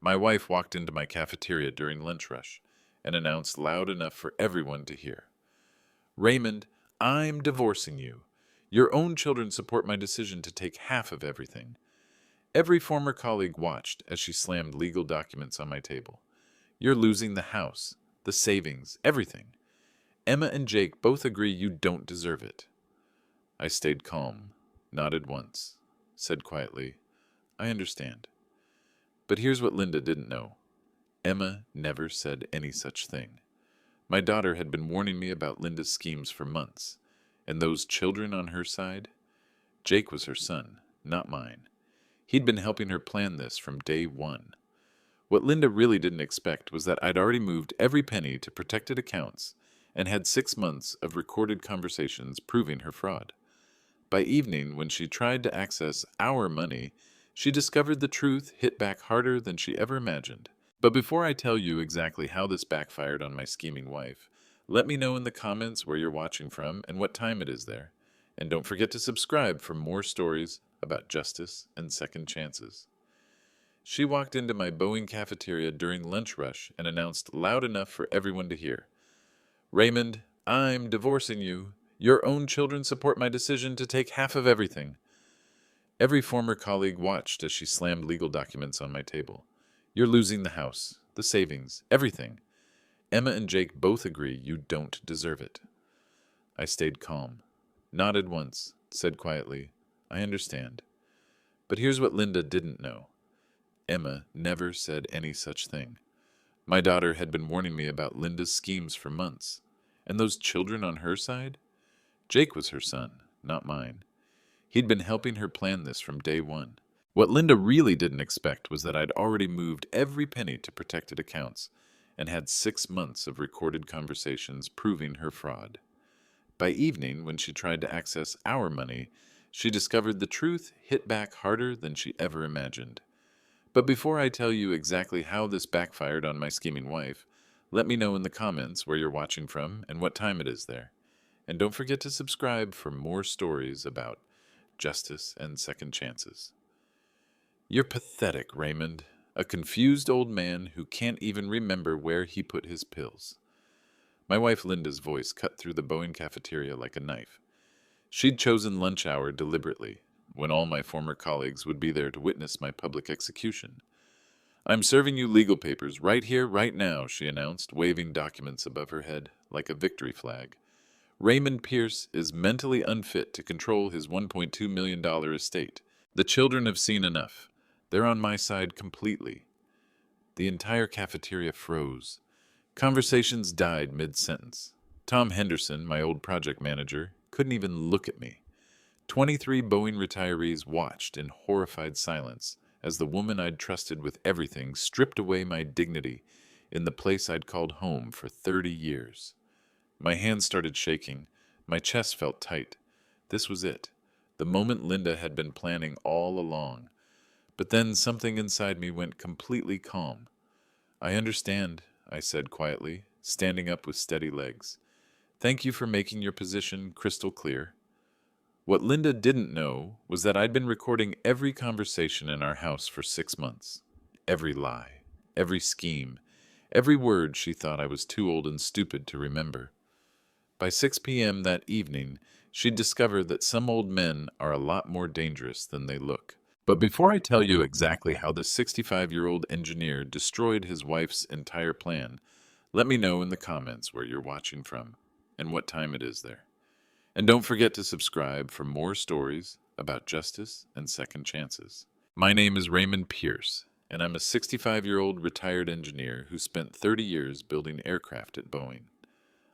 My wife walked into my cafeteria during lunch rush and announced loud enough for everyone to hear, Raymond, I'm divorcing you. Your own children support my decision to take half of everything. Every former colleague watched as she slammed legal documents on my table. You're losing the house, the savings, everything. Emma and Jake both agree you don't deserve it. I stayed calm, nodded once, said quietly, I understand. But here's what Linda didn't know. Emma never said any such thing. My daughter had been warning me about Linda's schemes for months, and those children on her side? Jake was her son, not mine. He'd been helping her plan this from day one. What Linda really didn't expect was that I'd already moved every penny to protected accounts and had 6 months of recorded conversations proving her fraud. By evening, when she tried to access our money, she discovered the truth hit back harder than she ever imagined. But before I tell you exactly how this backfired on my scheming wife, let me know in the comments where you're watching from and what time it is there. And don't forget to subscribe for more stories about justice and second chances. She walked into my Boeing cafeteria during lunch rush and announced loud enough for everyone to hear, Raymond, I'm divorcing you. Your own children support my decision to take half of everything. Every former colleague watched as she slammed legal documents on my table. You're losing the house, the savings, everything. Emma and Jake both agree you don't deserve it. I stayed calm, nodded once, said quietly, I understand. But here's what Linda didn't know. Emma never said any such thing. My daughter had been warning me about Linda's schemes for months. And those children on her side? Jake was her son, not mine. He'd been helping her plan this from day one. What Linda really didn't expect was that I'd already moved every penny to protected accounts and had 6 months of recorded conversations proving her fraud. By evening, when she tried to access our money, she discovered the truth hit back harder than she ever imagined. But before I tell you exactly how this backfired on my scheming wife, let me know in the comments where you're watching from and what time it is there. And don't forget to subscribe for more stories about justice and second chances. You're pathetic, Raymond, a confused old man who can't even remember where he put his pills. My wife Linda's voice cut through the Boeing cafeteria like a knife. She'd chosen lunch hour deliberately, when all my former colleagues would be there to witness my public execution. I'm serving you legal papers right here, right now, she announced, waving documents above her head like a victory flag. Raymond Pierce is mentally unfit to control his $1.2 million estate. The children have seen enough. They're on my side completely. The entire cafeteria froze. Conversations died mid-sentence. Tom Henderson, my old project manager, couldn't even look at me. 23 Boeing retirees watched in horrified silence as the woman I'd trusted with everything stripped away my dignity in the place I'd called home for 30 years. My hands started shaking. My chest felt tight. This was it. The moment Linda had been planning all along. But then something inside me went completely calm. I understand, I said quietly, standing up with steady legs. Thank you for making your position crystal clear. What Linda didn't know was that I'd been recording every conversation in our house for 6 months. Every lie, every scheme, every word she thought I was too old and stupid to remember. By 6 p.m. that evening, she'd discovered that some old men are a lot more dangerous than they look. But before I tell you exactly how the 65-year-old engineer destroyed his wife's entire plan, let me know in the comments where you're watching from and what time it is there. And don't forget to subscribe for more stories about justice and second chances. My name is Raymond Pierce, and I'm a 65-year-old retired engineer who spent 30 years building aircraft at Boeing.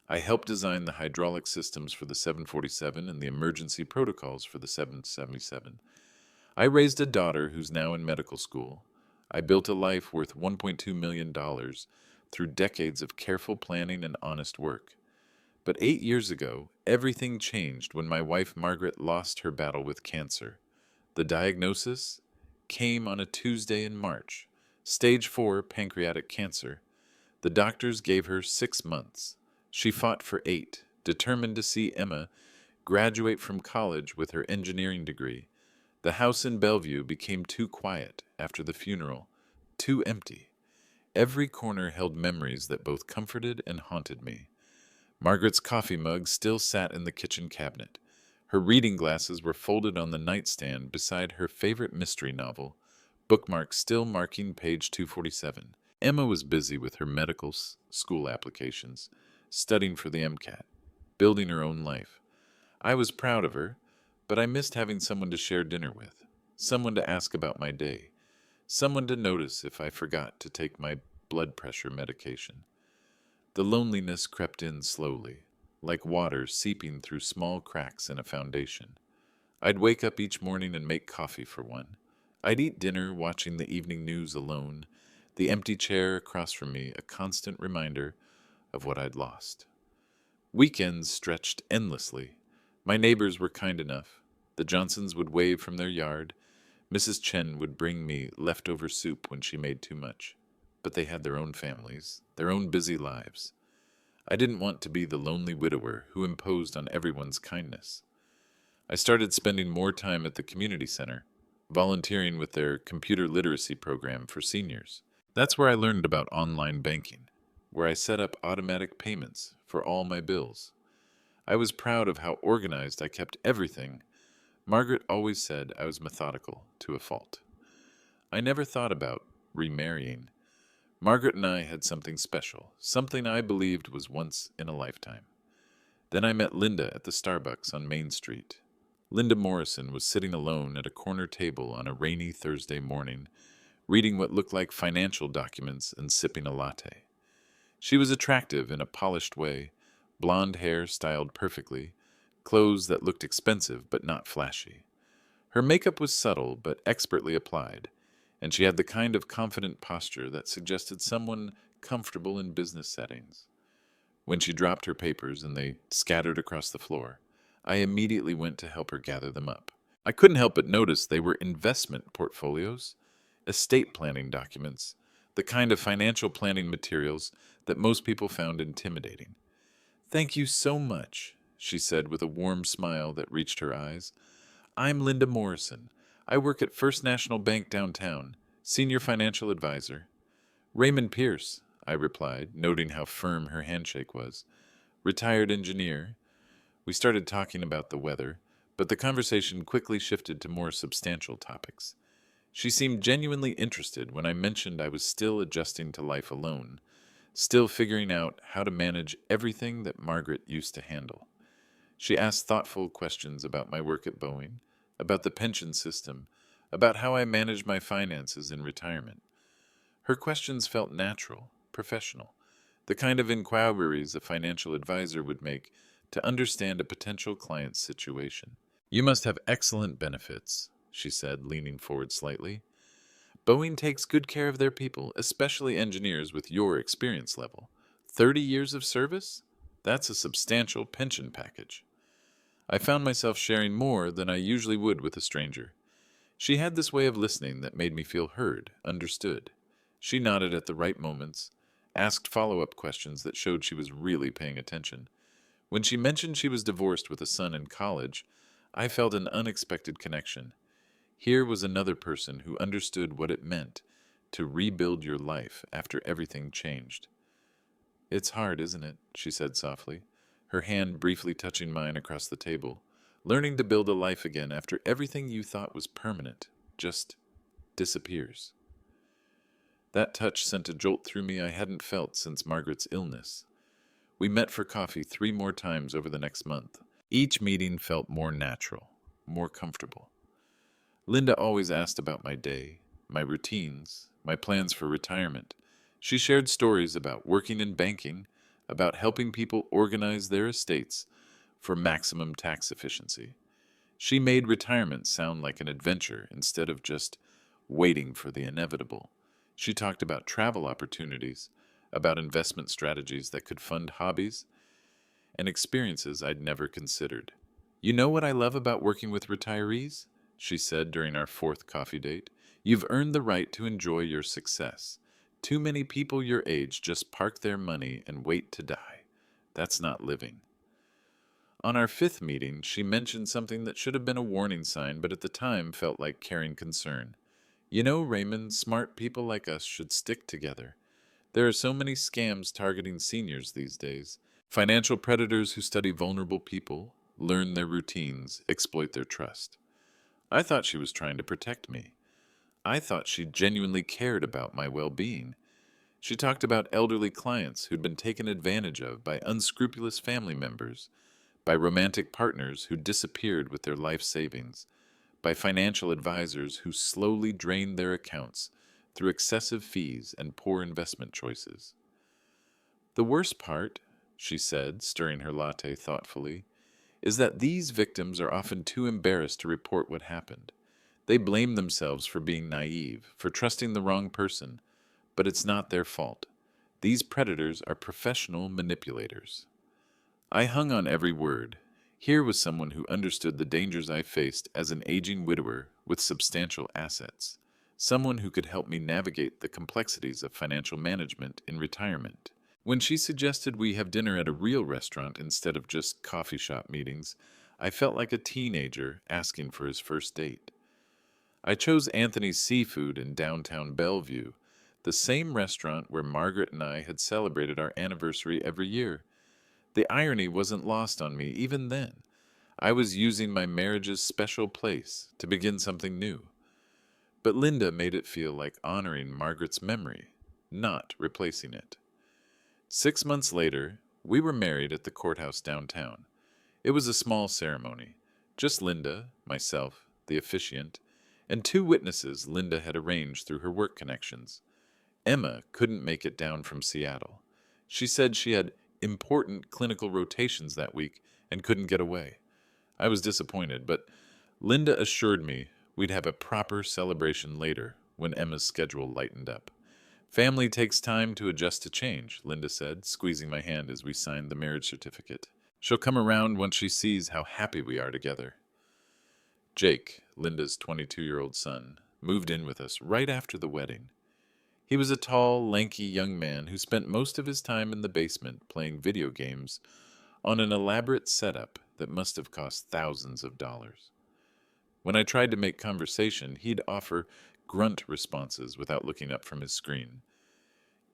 I helped design the hydraulic systems for the 747 and the emergency protocols for the 777. I raised a daughter who's now in medical school. I built a life worth $1.2 million through decades of careful planning and honest work. But 8 years ago, everything changed when my wife Margaret lost her battle with cancer. The diagnosis came on a Tuesday in March, stage 4 pancreatic cancer. The doctors gave her 6 months. She fought for 8, determined to see Emma graduate from college with her engineering degree. The house in Bellevue became too quiet after the funeral, too empty. Every corner held memories that both comforted and haunted me. Margaret's coffee mug still sat in the kitchen cabinet. Her reading glasses were folded on the nightstand beside her favorite mystery novel, bookmark still marking page 247. Emma was busy with her medical school applications, studying for the MCAT, building her own life. I was proud of her, but I missed having someone to share dinner with, someone to ask about my day, someone to notice if I forgot to take my blood pressure medication. The loneliness crept in slowly, like water seeping through small cracks in a foundation. I'd wake up each morning and make coffee for one. I'd eat dinner watching the evening news alone, the empty chair across from me a constant reminder of what I'd lost. Weekends stretched endlessly. My neighbors were kind enough. The Johnsons would wave from their yard. Mrs. Chen would bring me leftover soup when she made too much. But they had their own families, their own busy lives. I didn't want to be the lonely widower who imposed on everyone's kindness. I started spending more time at the community center, volunteering with their computer literacy program for seniors. That's where I learned about online banking, where I set up automatic payments for all my bills. I was proud of how organized I kept everything. Margaret always said I was methodical to a fault. I never thought about remarrying. Margaret and I had something special, something I believed was once in a lifetime. Then I met Linda at the Starbucks on Main Street. Linda Morrison was sitting alone at a corner table on a rainy Thursday morning, reading what looked like financial documents and sipping a latte. She was attractive in a polished way, blonde hair styled perfectly, clothes that looked expensive but not flashy. Her makeup was subtle but expertly applied, and she had the kind of confident posture that suggested someone comfortable in business settings. When she dropped her papers and they scattered across the floor, I immediately went to help her gather them up. I couldn't help but notice they were investment portfolios, estate planning documents, the kind of financial planning materials that most people found intimidating. "Thank you so much," she said with a warm smile that reached her eyes. "I'm Linda Morrison. I work at First National Bank downtown, senior financial advisor." "Raymond Pierce," I replied, noting how firm her handshake was. "Retired engineer." We started talking about the weather, but the conversation quickly shifted to more substantial topics. She seemed genuinely interested when I mentioned I was still adjusting to life alone, still figuring out how to manage everything that Margaret used to handle. She asked thoughtful questions about my work at Boeing, about the pension system, about how I manage my finances in retirement. Her questions felt natural, professional, the kind of inquiries a financial advisor would make to understand a potential client's situation. "You must have excellent benefits," she said, leaning forward slightly. "Boeing takes good care of their people, especially engineers with your experience level. 30 years of service? That's a substantial pension package." I found myself sharing more than I usually would with a stranger. She had this way of listening that made me feel heard, understood. She nodded at the right moments, asked follow-up questions that showed she was really paying attention. When she mentioned she was divorced with a son in college, I felt an unexpected connection. Here was another person who understood what it meant to rebuild your life after everything changed. "It's hard, isn't it?" she said softly, her hand briefly touching mine across the table. "Learning to build a life again after everything you thought was permanent just disappears." That touch sent a jolt through me I hadn't felt since Margaret's illness. We met for coffee 3 more times over the next month. Each meeting felt more natural, more comfortable. Linda always asked about my day, my routines, my plans for retirement. She shared stories about working in banking, about helping people organize their estates for maximum tax efficiency. She made retirement sound like an adventure instead of just waiting for the inevitable. She talked about travel opportunities, about investment strategies that could fund hobbies, and experiences I'd never considered. "You know what I love about working with retirees?" she said during our 4th coffee date. "You've earned the right to enjoy your success. Too many people your age just park their money and wait to die. That's not living." On our 5th meeting, she mentioned something that should have been a warning sign, but at the time felt like caring concern. You know, Raymond, smart people like us should stick together. There are so many scams targeting seniors these days. Financial predators who study vulnerable people, learn their routines, exploit their trust. I thought she was trying to protect me. I thought she genuinely cared about my well being. She talked about elderly clients who'd been taken advantage of by unscrupulous family members, by romantic partners who disappeared with their life savings, by financial advisors who slowly drained their accounts through excessive fees and poor investment choices. The worst part, she said, stirring her latte thoughtfully, is that these victims are often too embarrassed to report what happened. They blame themselves for being naive, for trusting the wrong person, but it's not their fault. These predators are professional manipulators. I hung on every word. Here was someone who understood the dangers I faced as an aging widower with substantial assets. Someone who could help me navigate the complexities of financial management in retirement. When she suggested we have dinner at a real restaurant instead of just coffee shop meetings, I felt like a teenager asking for his first date. I chose Anthony's Seafood in downtown Bellevue, the same restaurant where Margaret and I had celebrated our anniversary every year. The irony wasn't lost on me even then. I was using my marriage's special place to begin something new. But Linda made it feel like honoring Margaret's memory, not replacing it. 6 months later, we were married at the courthouse downtown. It was a small ceremony. Just Linda, myself, the officiant, and two witnesses Linda had arranged through her work connections. Emma couldn't make it down from Seattle. She said she had important clinical rotations that week and couldn't get away. I was disappointed, but Linda assured me we'd have a proper celebration later when Emma's schedule lightened up. Family takes time to adjust to change, Linda said, squeezing my hand as we signed the marriage certificate. She'll come around once she sees how happy we are together. Jake, Linda's 22-year-old son, moved in with us right after the wedding. He was a tall, lanky young man who spent most of his time in the basement playing video games on an elaborate setup that must have cost thousands of dollars. When I tried to make conversation, he'd offer grunt responses without looking up from his screen.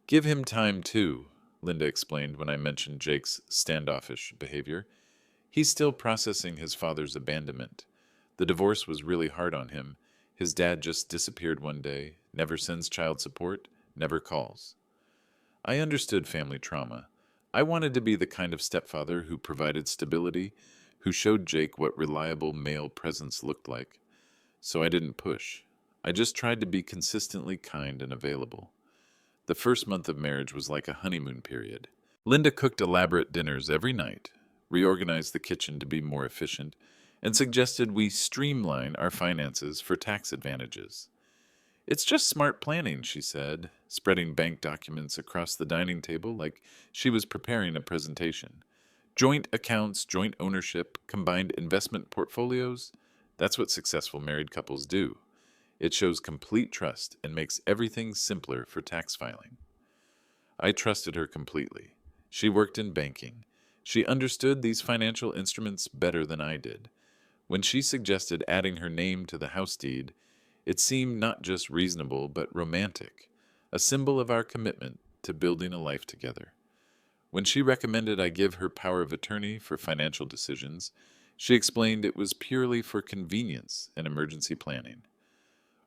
Give him time, too, Linda explained when I mentioned Jake's standoffish behavior. He's still processing his father's abandonment. The divorce was really hard on him. His dad just disappeared one day, never sends child support, never calls. I understood family trauma. I wanted to be the kind of stepfather who provided stability, who showed Jake what reliable male presence looked like. So I didn't push. I just tried to be consistently kind and available. The first month of marriage was like a honeymoon period. Linda cooked elaborate dinners every night, reorganized the kitchen to be more efficient, and suggested we streamline our finances for tax advantages. It's just smart planning, she said, spreading bank documents across the dining table like she was preparing a presentation. Joint accounts, joint ownership, combined investment portfolios, that's what successful married couples do. It shows complete trust and makes everything simpler for tax filing. I trusted her completely. She worked in banking. She understood these financial instruments better than I did. When she suggested adding her name to the house deed, it seemed not just reasonable but romantic, a symbol of our commitment to building a life together. When she recommended I give her power of attorney for financial decisions, she explained it was purely for convenience and emergency planning.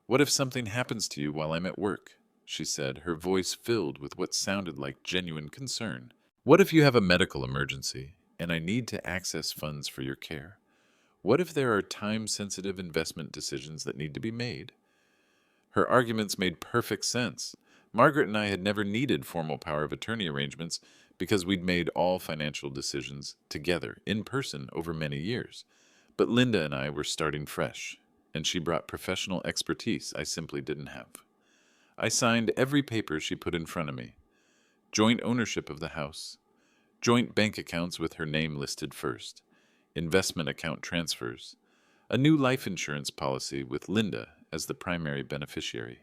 What if something happens to you while I'm at work? She said, her voice filled with what sounded like genuine concern. What if you have a medical emergency and I need to access funds for your care? What if there are time-sensitive investment decisions that need to be made? Her arguments made perfect sense. Margaret and I had never needed formal power of attorney arrangements because we'd made all financial decisions together, in person, over many years. But Linda and I were starting fresh, and she brought professional expertise I simply didn't have. I signed every paper she put in front of me. Joint ownership of the house, joint bank accounts with her name listed first, investment account transfers, a new life insurance policy with Linda as the primary beneficiary.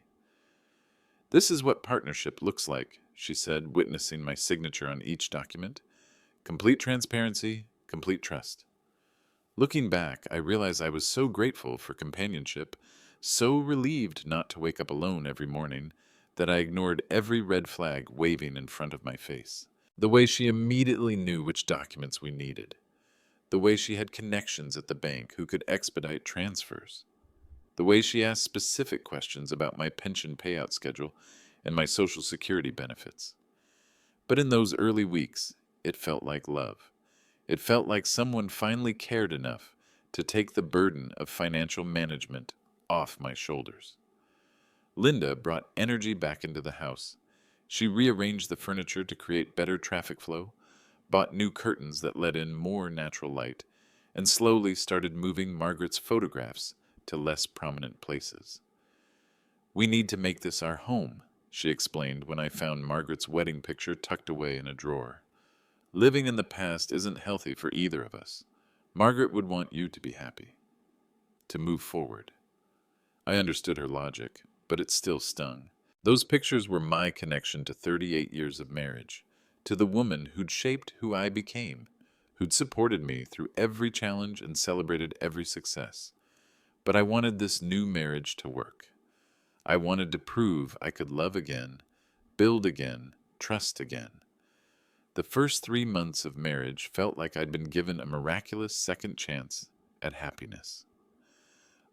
This is what partnership looks like, she said, witnessing my signature on each document. Complete transparency, complete trust. Looking back, I realize I was so grateful for companionship so relieved not to wake up alone every morning that I ignored every red flag waving in front of my face. The way she immediately knew which documents we needed. The way she had connections at the bank who could expedite transfers. The way she asked specific questions about my pension payout schedule and my Social Security benefits. But in those early weeks, it felt like love. It felt like someone finally cared enough to take the burden of financial management off my shoulders. Linda brought energy back into the house. She rearranged the furniture to create better traffic flow, bought new curtains that let in more natural light, and slowly started moving Margaret's photographs to less prominent places. "We need to make this our home," she explained when I found Margaret's wedding picture tucked away in a drawer. "Living in the past isn't healthy for either of us. Margaret would want you to be happy, to move forward." I understood her logic, but it still stung. Those pictures were my connection to 38 years of marriage, to the woman who'd shaped who I became, who'd supported me through every challenge and celebrated every success. But I wanted this new marriage to work. I wanted to prove I could love again, build again, trust again. The first 3 months of marriage felt like I'd been given a miraculous second chance at happiness.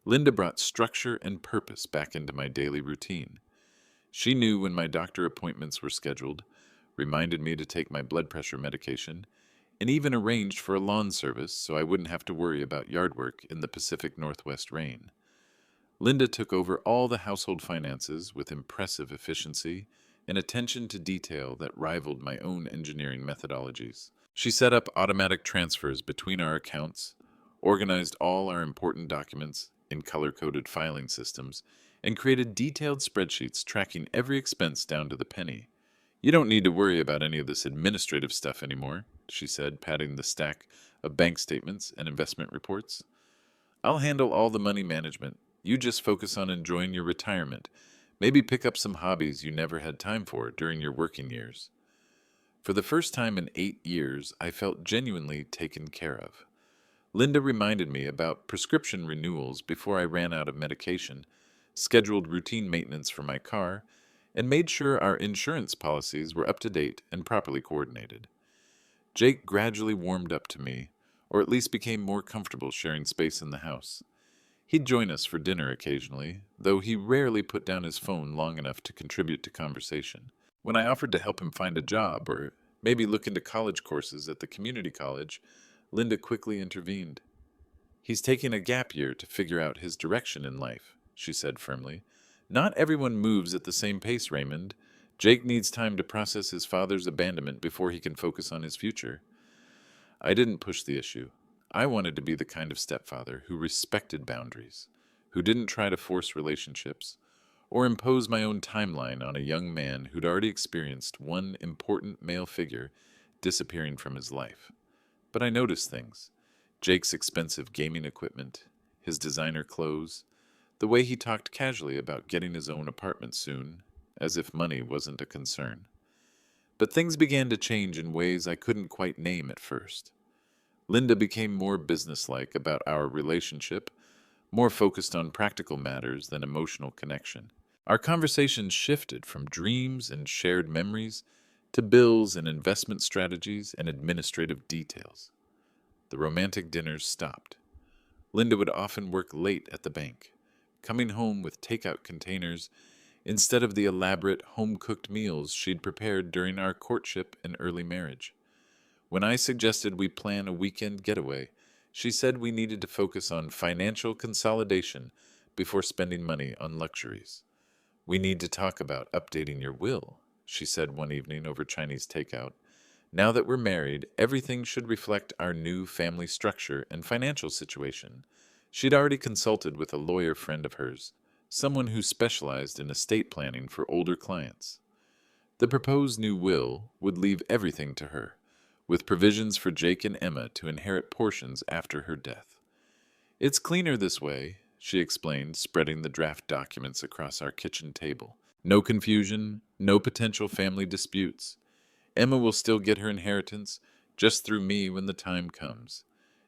Linda brought structure and purpose back into my daily routine. She knew when my doctor appointments were scheduled, reminded me to take my blood pressure medication, and even arranged for a lawn service so I wouldn't have to worry about yard work in the Pacific Northwest rain. Linda took over all the household finances with impressive efficiency and attention to detail that rivaled my own engineering methodologies. She set up automatic transfers between our accounts, organized all our important documents in color-coded filing systems, and created detailed spreadsheets tracking every expense down to the penny. "You don't need to worry about any of this administrative stuff anymore," she said, patting the stack of bank statements and investment reports. "I'll handle all the money management. You just focus on enjoying your retirement. Maybe pick up some hobbies you never had time for during your working years." For the first time in 8 years, I felt genuinely taken care of. Linda reminded me about prescription renewals before I ran out of medication, scheduled routine maintenance for my car, and made sure our insurance policies were up to date and properly coordinated. Jake gradually warmed up to me, or at least became more comfortable sharing space in the house. He'd join us for dinner occasionally, though he rarely put down his phone long enough to contribute to conversation. When I offered to help him find a job or maybe look into college courses at the community college, Linda quickly intervened. "He's taking a gap year to figure out his direction in life," she said firmly. "Not everyone moves at the same pace, Raymond. Jake needs time to process his father's abandonment before he can focus on his future." I didn't push the issue. I wanted to be the kind of stepfather who respected boundaries, who didn't try to force relationships, or impose my own timeline on a young man who'd already experienced one important male figure disappearing from his life. But I noticed things. Jake's expensive gaming equipment, his designer clothes, the way he talked casually about getting his own apartment soon, as if money wasn't a concern. But things began to change in ways I couldn't quite name at first. Linda became more businesslike about our relationship, more focused on practical matters than emotional connection. Our conversations shifted from dreams and shared memories to bills and investment strategies and administrative details. The romantic dinners stopped. Linda would often work late at the bank, coming home with takeout containers instead of the elaborate home-cooked meals she'd prepared during our courtship and early marriage. When I suggested we plan a weekend getaway, she said we needed to focus on financial consolidation before spending money on luxuries. "We need to talk about updating your will," she said one evening over Chinese takeout. "Now that we're married, everything should reflect our new family structure and financial situation." She'd already consulted with a lawyer friend of hers, someone who specialized in estate planning for older clients. The proposed new will would leave everything to her, with provisions for Jake and Emma to inherit portions after her death. "It's cleaner this way," she explained, spreading the draft documents across our kitchen table. "No confusion, no potential family disputes. Emma will still get her inheritance, just through me when the time comes.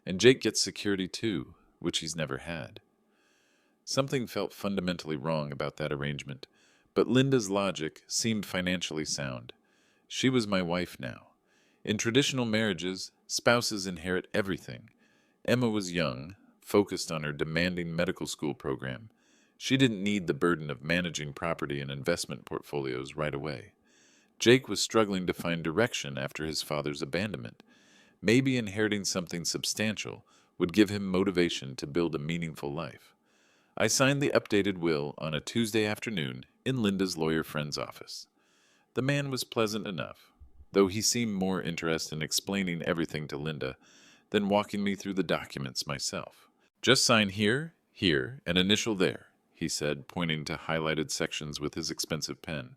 And Jake gets security too, which he's never had." Something felt fundamentally wrong about that arrangement, but Linda's logic seemed financially sound. She was my wife now. In traditional marriages, spouses inherit everything. Emma was young, focused on her demanding medical school program. She didn't need the burden of managing property and investment portfolios right away. Jake was struggling to find direction after his father's abandonment. Maybe inheriting something substantial would give him motivation to build a meaningful life. I signed the updated will on a Tuesday afternoon in Linda's lawyer friend's office. The man was pleasant enough, though he seemed more interested in explaining everything to Linda than walking me through the documents myself. Just sign here, here, and initial there, he said, pointing to highlighted sections with his expensive pen.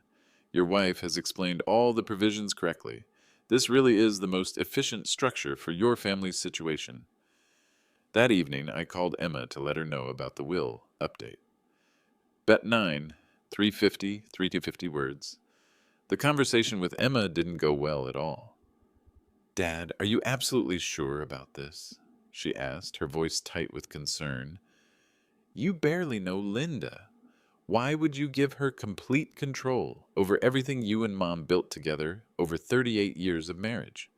Your wife has explained all the provisions correctly. This really is the most efficient structure for your family's situation. That evening, I called Emma to let her know about the will update. Bet 9, 350, 350 words. The conversation with Emma didn't go well at all. Dad, are you absolutely sure about this? She asked, her voice tight with concern. You barely know Linda. Why would you give her complete control over everything you and Mom built together over 38 years of marriage?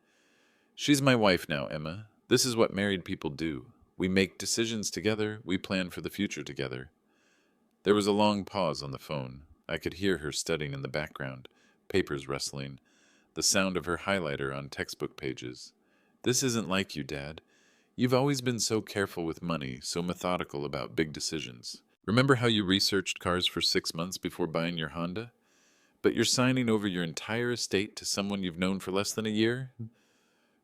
She's my wife now, Emma. This is what married people do. We make decisions together, we plan for the future together. There was a long pause on the phone. I could hear her studying in the background, papers rustling, the sound of her highlighter on textbook pages. This isn't like you, Dad. You've always been so careful with money, so methodical about big decisions. Remember how you researched cars for 6 months before buying your Honda? But you're signing over your entire estate to someone you've known for less than a year?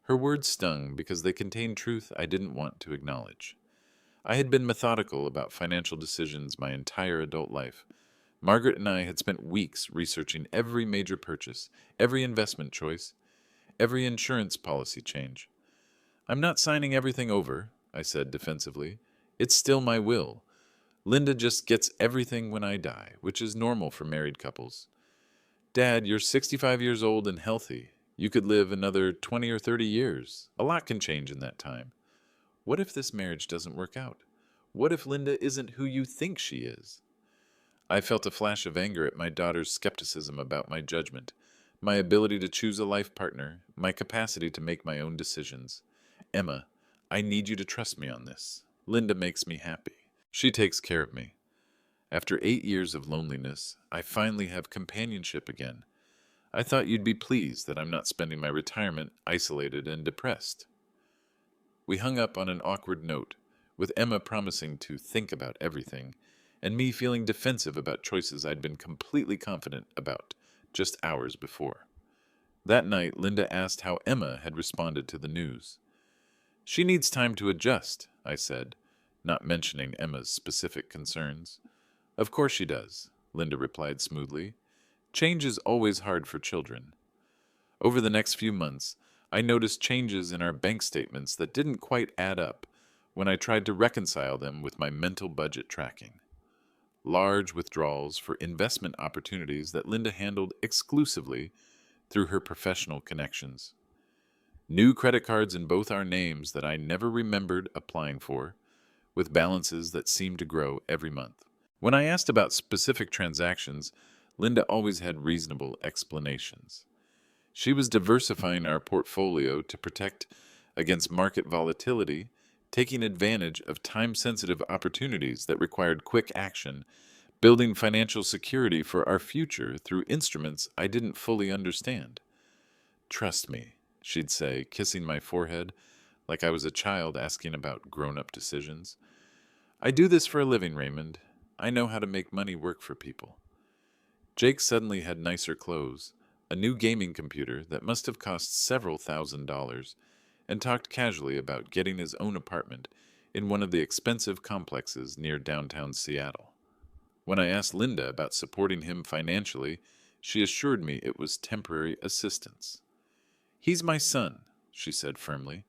Her words stung because they contained truth I didn't want to acknowledge. I had been methodical about financial decisions my entire adult life. Margaret and I had spent weeks researching every major purchase, every investment choice, every insurance policy change. I'm not signing everything over, I said defensively. It's still my will. Linda just gets everything when I die, which is normal for married couples. Dad, you're 65 years old and healthy. You could live another 20 or 30 years. A lot can change in that time. What if this marriage doesn't work out? What if Linda isn't who you think she is? I felt a flash of anger at my daughter's skepticism about my judgment, my ability to choose a life partner, my capacity to make my own decisions. Emma, I need you to trust me on this. Linda makes me happy. She takes care of me. After 8 years of loneliness, I finally have companionship again. I thought you'd be pleased that I'm not spending my retirement isolated and depressed. We hung up on an awkward note, with Emma promising to think about everything, and me feeling defensive about choices I'd been completely confident about just hours before. That night, Linda asked how Emma had responded to the news. She needs time to adjust, I said, not mentioning Emma's specific concerns. Of course she does, Linda replied smoothly. Change is always hard for children. Over the next few months, I noticed changes in our bank statements that didn't quite add up when I tried to reconcile them with my mental budget tracking. Large withdrawals for investment opportunities that Linda handled exclusively through her professional connections. New credit cards in both our names that I never remembered applying for, with balances that seemed to grow every month. When I asked about specific transactions, Linda always had reasonable explanations. She was diversifying our portfolio to protect against market volatility, taking advantage of time-sensitive opportunities that required quick action, building financial security for our future through instruments I didn't fully understand. Trust me, she'd say, kissing my forehead like I was a child asking about grown-up decisions. I do this for a living, Raymond. I know how to make money work for people. Jake suddenly had nicer clothes, a new gaming computer that must have cost several $1,000s, and talked casually about getting his own apartment in one of the expensive complexes near downtown Seattle. When I asked Linda about supporting him financially, she assured me it was temporary assistance. He's my son, she said firmly.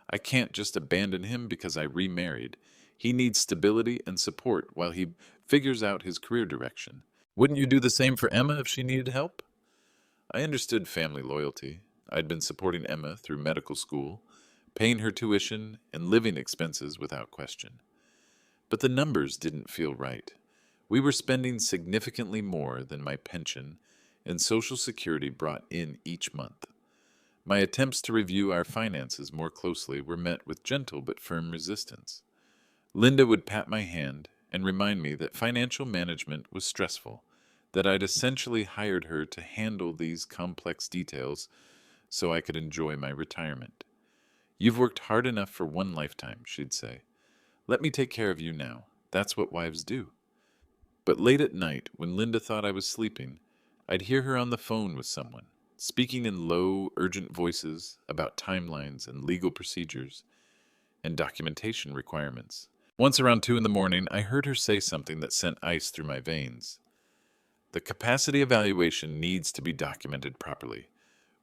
I can't just abandon him because I remarried. He needs stability and support while he figures out his career direction. Wouldn't you do the same for Emma if she needed help? I understood family loyalty. I'd been supporting Emma through medical school, paying her tuition and living expenses without question. but the numbers didn't feel right. We were spending significantly more than my pension and Social Security brought in each month. My attempts to review our finances more closely were met with gentle but firm resistance. Linda would pat my hand and remind me that financial management was stressful, that I'd essentially hired her to handle these complex details so I could enjoy my retirement. "You've worked hard enough for one lifetime," she'd say. "Let me take care of you now. That's what wives do." But late at night, when Linda thought I was sleeping, I'd hear her on the phone with someone, speaking in low, urgent voices about timelines and legal procedures and documentation requirements. Once around 2 in the morning, I heard her say something that sent ice through my veins. "The capacity evaluation needs to be documented properly.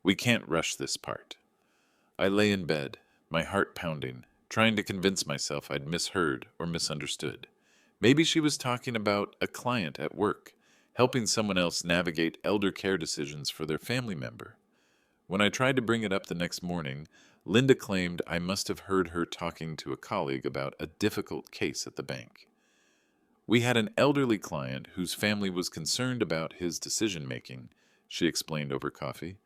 We can't rush this part." I lay in bed, my heart pounding, trying to convince myself I'd misheard or misunderstood. Maybe she was talking about a client at work, helping someone else navigate elder care decisions for their family member. When I tried to bring it up the next morning, Linda claimed I must have heard her talking to a colleague about a difficult case at the bank. "We had an elderly client whose family was concerned about his decision making," she explained over coffee.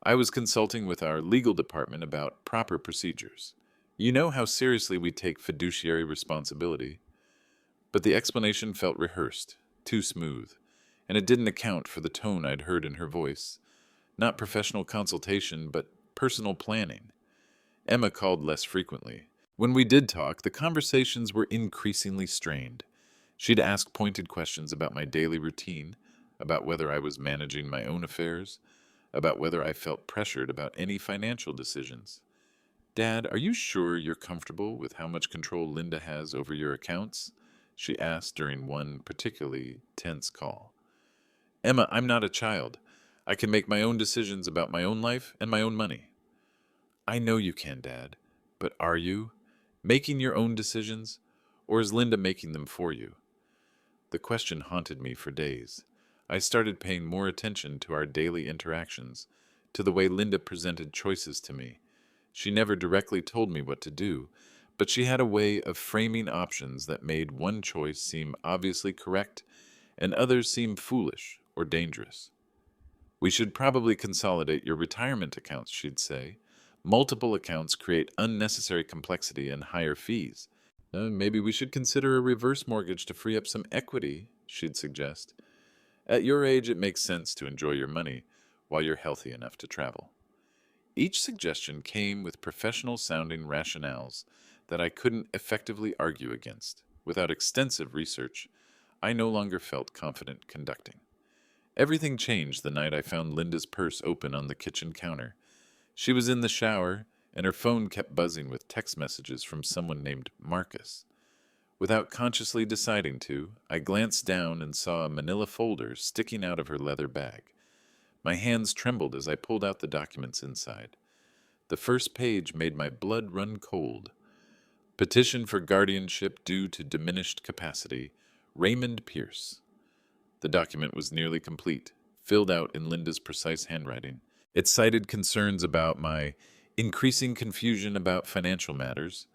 "I was consulting with our legal department about proper procedures. You know how seriously we take fiduciary responsibility." But the explanation felt rehearsed, too smooth, and it didn't account for the tone I'd heard in her voice. Not professional consultation, but personal planning. Emma called less frequently. When we did talk, the conversations were increasingly strained. She'd ask pointed questions about my daily routine, about whether I was managing my own affairs, about whether I felt pressured about any financial decisions. "Dad, are you sure you're comfortable with how much control Linda has over your accounts?" she asked during one particularly tense call. "Emma, I'm not a child. I can make my own decisions about my own life and my own money." "I know you can, Dad. But are you making your own decisions, or is Linda making them for you?" The question haunted me for days. I started paying more attention to our daily interactions, to the way Linda presented choices to me. She never directly told me what to do, but she had a way of framing options that made one choice seem obviously correct and others seem foolish or dangerous. "We should probably consolidate your retirement accounts," she'd say. "Multiple accounts create unnecessary complexity and higher fees." "Maybe we should consider a reverse mortgage to free up some equity," she'd suggest. "At your age, it makes sense to enjoy your money while you're healthy enough to travel." Each suggestion came with professional-sounding rationales that I couldn't effectively argue against. Without extensive research, I no longer felt confident conducting. Everything changed the night I found Linda's purse open on the kitchen counter. She was in the shower, and her phone kept buzzing with text messages from someone named Marcus. Without consciously deciding to, I glanced down and saw a manila folder sticking out of her leather bag. My hands trembled as I pulled out the documents inside. The first page made my blood run cold. "Petition for guardianship due to diminished capacity, Raymond Pierce." The document was nearly complete, filled out in Linda's precise handwriting. It cited concerns about my increasing confusion about financial matters,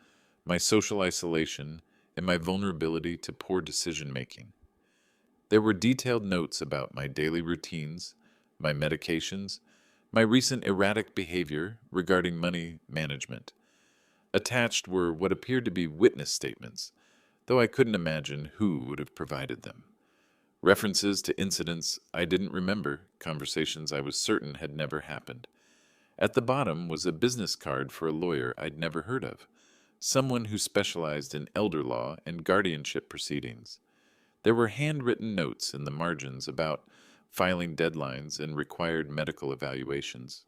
my social isolation, and my vulnerability to poor decision-making. There were detailed notes about my daily routines, my medications, my recent erratic behavior regarding money management. Attached were what appeared to be witness statements, though I couldn't imagine who would have provided them. References to incidents I didn't remember, conversations I was certain had never happened. At the bottom was a business card for a lawyer I'd never heard of, someone who specialized in elder law and guardianship proceedings. There were handwritten notes in the margins about filing deadlines and required medical evaluations.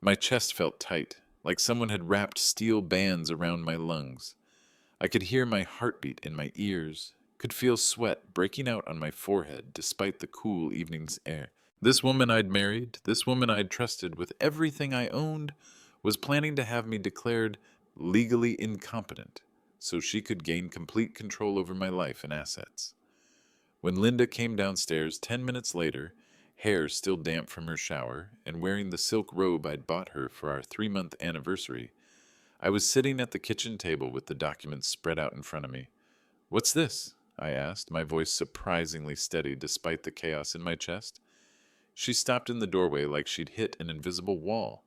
My chest felt tight, like someone had wrapped steel bands around my lungs. I could hear my heartbeat in my ears, could feel sweat breaking out on my forehead despite the cool evening's air. This woman I'd married, this woman I'd trusted with everything I owned, was planning to have me declared legally incompetent so she could gain complete control over my life and assets. When Linda came downstairs 10 minutes later, hair still damp from her shower and wearing the silk robe I'd bought her for our 3-month anniversary, I was sitting at the kitchen table with the documents spread out in front of me. What's this? I asked, my voice surprisingly steady despite the chaos in my chest. She stopped in the doorway like she'd hit an invisible wall.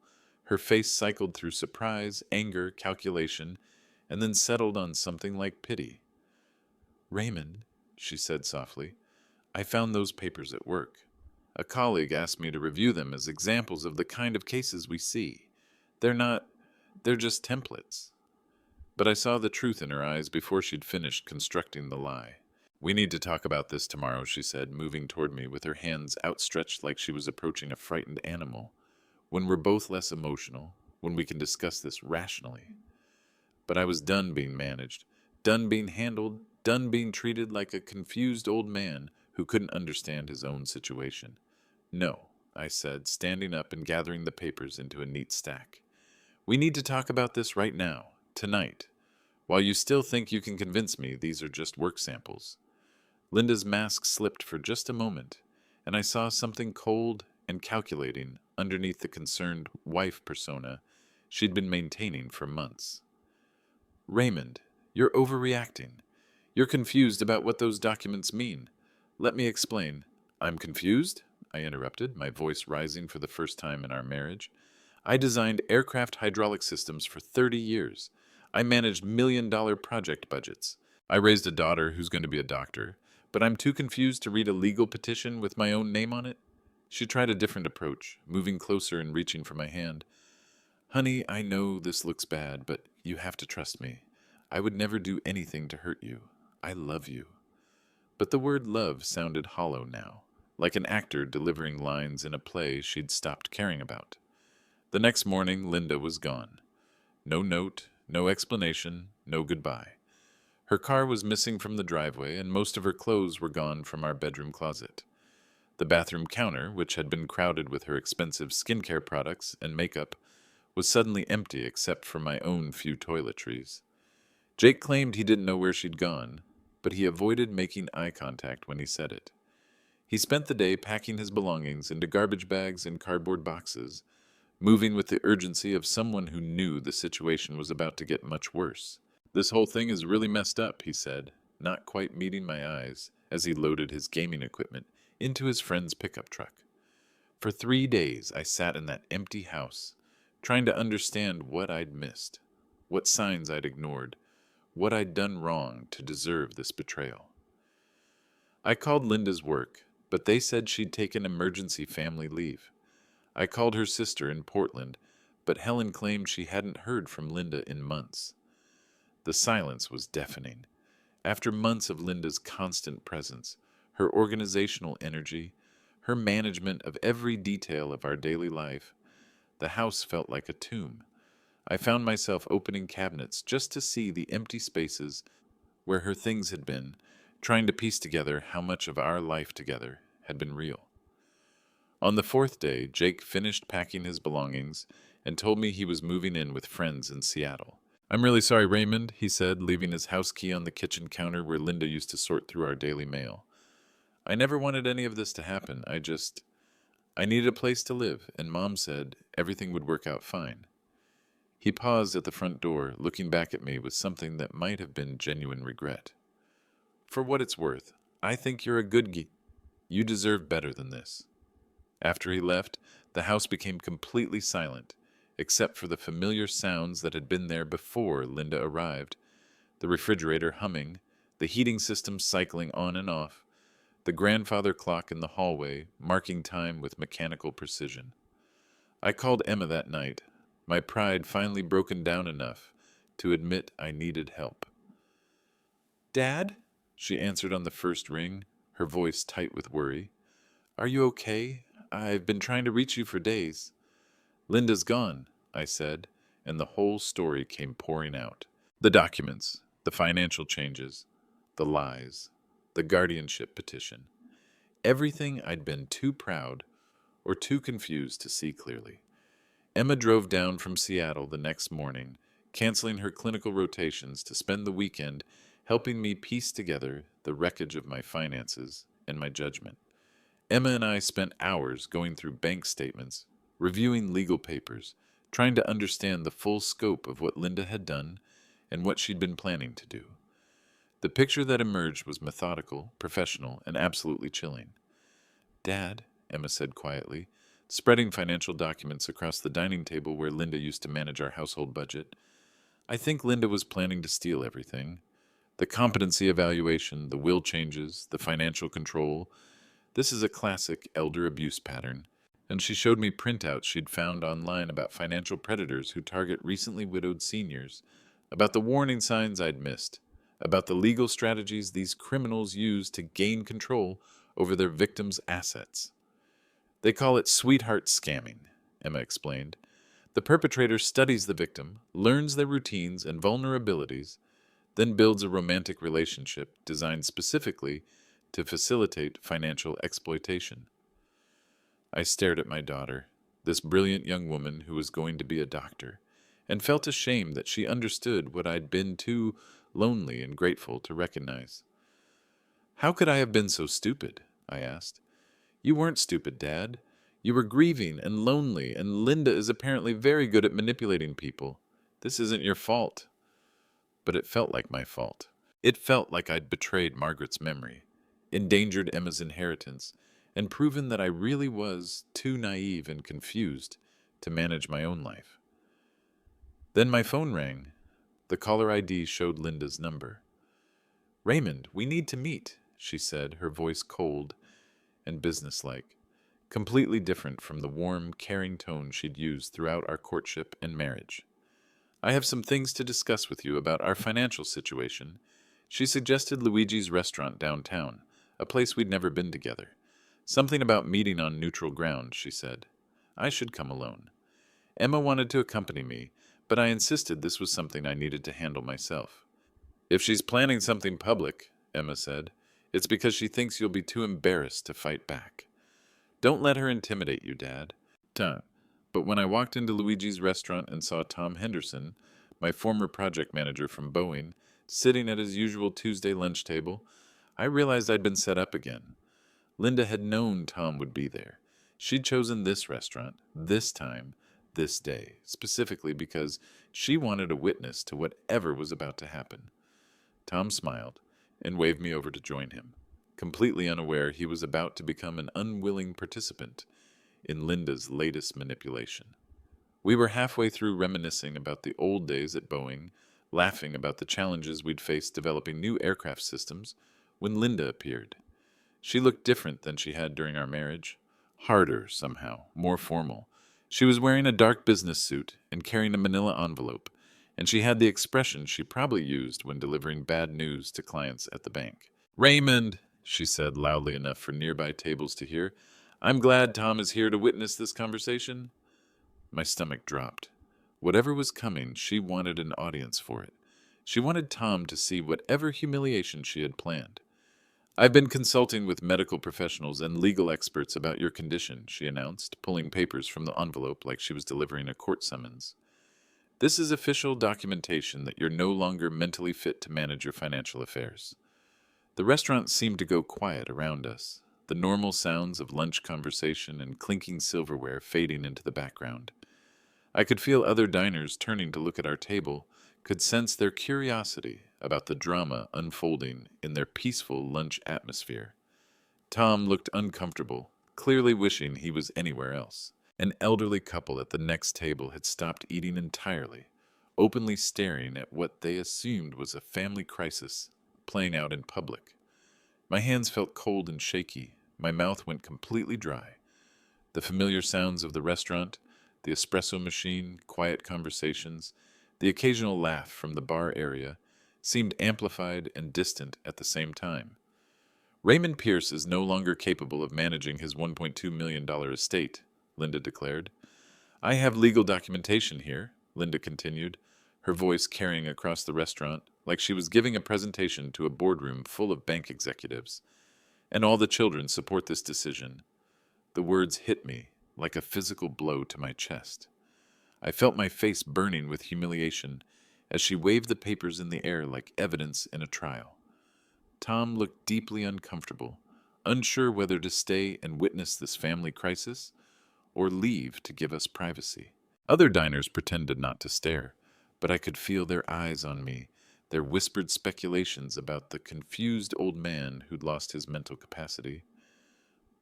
Her face cycled through surprise, anger, calculation, and then settled on something like pity. Raymond, she said softly, I found those papers at work. A colleague asked me to review them as examples of the kind of cases we see. They're not, they're just templates. But I saw the truth in her eyes before she'd finished constructing the lie. We need to talk about this tomorrow, she said, moving toward me with her hands outstretched like she was approaching a frightened animal. When we're both less emotional, when we can discuss this rationally. But I was done being managed, done being handled, done being treated like a confused old man who couldn't understand his own situation. No, I said, standing up and gathering the papers into a neat stack. We need to talk about this right now, tonight. While you still think you can convince me these are just work samples. Linda's mask slipped for just a moment, and I saw something cold and calculating underneath the concerned wife persona she'd been maintaining for months. Raymond, you're overreacting. You're confused about what those documents mean. Let me explain. I'm confused? I interrupted, my voice rising for the first time in our marriage. I designed aircraft hydraulic systems for 30 years. I managed million-dollar project budgets. I raised a daughter who's going to be a doctor, but I'm too confused to read a legal petition with my own name on it. She tried a different approach, moving closer and reaching for my hand. Honey, I know this looks bad, but you have to trust me. I would never do anything to hurt you. I love you. But the word love sounded hollow now, like an actor delivering lines in a play she'd stopped caring about. The next morning, Linda was gone. No note, no explanation, no goodbye. Her car was missing from the driveway, and most of her clothes were gone from our bedroom closet. The bathroom counter, which had been crowded with her expensive skincare products and makeup, was suddenly empty except for my own few toiletries. Jake claimed he didn't know where she'd gone, but he avoided making eye contact when he said it. He spent the day packing his belongings into garbage bags and cardboard boxes, moving with the urgency of someone who knew the situation was about to get much worse. This whole thing is really messed up, he said, not quite meeting my eyes, as he loaded his gaming equipment into his friend's pickup truck. For 3 days I sat in that empty house, trying to understand what I'd missed, what signs I'd ignored, what I'd done wrong to deserve this betrayal. I called Linda's work, but they said she'd taken emergency family leave. I called her sister in Portland, but Helen claimed she hadn't heard from Linda in months. The silence was deafening. After months of Linda's constant presence, her organizational energy, her management of every detail of our daily life, the house felt like a tomb. I found myself opening cabinets just to see the empty spaces where her things had been, trying to piece together how much of our life together had been real. On the 4th day, Jake finished packing his belongings and told me he was moving in with friends in Seattle. I'm really sorry, Raymond, he said, leaving his house key on the kitchen counter where Linda used to sort through our daily mail. I never wanted any of this to happen. I needed a place to live, and Mom said everything would work out fine. He paused at the front door, looking back at me with something that might have been genuine regret. For what it's worth, I think you're a good You deserve better than this. After he left, the house became completely silent, except for the familiar sounds that had been there before Linda arrived. The refrigerator humming, the heating system cycling on and off, the grandfather clock in the hallway marking time with mechanical precision. I called Emma that night, my pride finally broken down enough to admit I needed help. Dad? She answered on the first ring, her voice tight with worry. Are you okay? I've been trying to reach you for days. Linda's gone, I said, and the whole story came pouring out. The documents, the financial changes, the lies, the guardianship petition. Everything I'd been too proud or too confused to see clearly. Emma drove down from Seattle the next morning, canceling her clinical rotations to spend the weekend helping me piece together the wreckage of my finances and my judgment. Emma and I spent hours going through bank statements, reviewing legal papers, trying to understand the full scope of what Linda had done and what she'd been planning to do. The picture that emerged was methodical, professional, and absolutely chilling. Dad, Emma said quietly, spreading financial documents across the dining table where Linda used to manage our household budget. I think Linda was planning to steal everything. The competency evaluation, the will changes, the financial control. This is a classic elder abuse pattern. And she showed me printouts she'd found online about financial predators who target recently widowed seniors, about the warning signs I'd missed, about the legal strategies these criminals use to gain control over their victims' assets. They call it sweetheart scamming, Emma explained. The perpetrator studies the victim, learns their routines and vulnerabilities, then builds a romantic relationship designed specifically to facilitate financial exploitation. I stared at my daughter, this brilliant young woman who was going to be a doctor, and felt ashamed that she understood what I'd been too lonely and grateful to recognize. How could I have been so stupid? I asked. You weren't stupid, Dad. You were grieving and lonely, and Linda is apparently very good at manipulating people. This isn't your fault. But it felt like my fault. It felt like I'd betrayed Margaret's memory, endangered Emma's inheritance, and proven that I really was too naive and confused to manage my own life. Then my phone rang. The caller ID showed Linda's number. Raymond, we need to meet, she said, her voice cold and businesslike, completely different from the warm, caring tone she'd used throughout our courtship and marriage. I have some things to discuss with you about our financial situation. She suggested Luigi's restaurant downtown, a place we'd never been together. Something about meeting on neutral ground, she said. I should come alone. Emma wanted to accompany me, but I insisted this was something I needed to handle myself. If she's planning something public, Emma said, it's because she thinks you'll be too embarrassed to fight back. Don't let her intimidate you, Dad. But when I walked into Luigi's restaurant and saw Tom Henderson, my former project manager from Boeing, sitting at his usual Tuesday lunch table, I realized I'd been set up again. Linda had known Tom would be there. She'd chosen this restaurant, this time, this day, specifically because she wanted a witness to whatever was about to happen. Tom smiled and waved me over to join him, completely unaware he was about to become an unwilling participant in Linda's latest manipulation. We were halfway through reminiscing about the old days at Boeing, laughing about the challenges we'd faced developing new aircraft systems, when Linda appeared. She looked different than she had during our marriage, harder somehow, more formal. She was wearing a dark business suit and carrying a manila envelope, and she had the expression she probably used when delivering bad news to clients at the bank. Raymond, she said loudly enough for nearby tables to hear, I'm glad Tom is here to witness this conversation. My stomach dropped. Whatever was coming, she wanted an audience for it. She wanted Tom to see whatever humiliation she had planned. I've been consulting with medical professionals and legal experts about your condition, she announced, pulling papers from the envelope like she was delivering a court summons. This is official documentation that you're no longer mentally fit to manage your financial affairs. The restaurant seemed to go quiet around us, the normal sounds of lunch conversation and clinking silverware fading into the background. I could feel other diners turning to look at our table, could sense their curiosity about the drama unfolding in their peaceful lunch atmosphere. Tom looked uncomfortable, clearly wishing he was anywhere else. An elderly couple at the next table had stopped eating entirely, openly staring at what they assumed was a family crisis playing out in public. My hands felt cold and shaky. My mouth went completely dry. The familiar sounds of the restaurant, the espresso machine, quiet conversations, the occasional laugh from the bar area, seemed amplified and distant at the same time. Raymond Pierce is no longer capable of managing his $1.2 million estate, Linda declared. I have legal documentation here, Linda continued, her voice carrying across the restaurant like she was giving a presentation to a boardroom full of bank executives. And all the children support this decision. The words hit me like a physical blow to my chest. I felt my face burning with humiliation as she waved the papers in the air like evidence in a trial. Tom looked deeply uncomfortable, unsure whether to stay and witness this family crisis or leave to give us privacy. Other diners pretended not to stare, but I could feel their eyes on me, their whispered speculations about the confused old man who'd lost his mental capacity.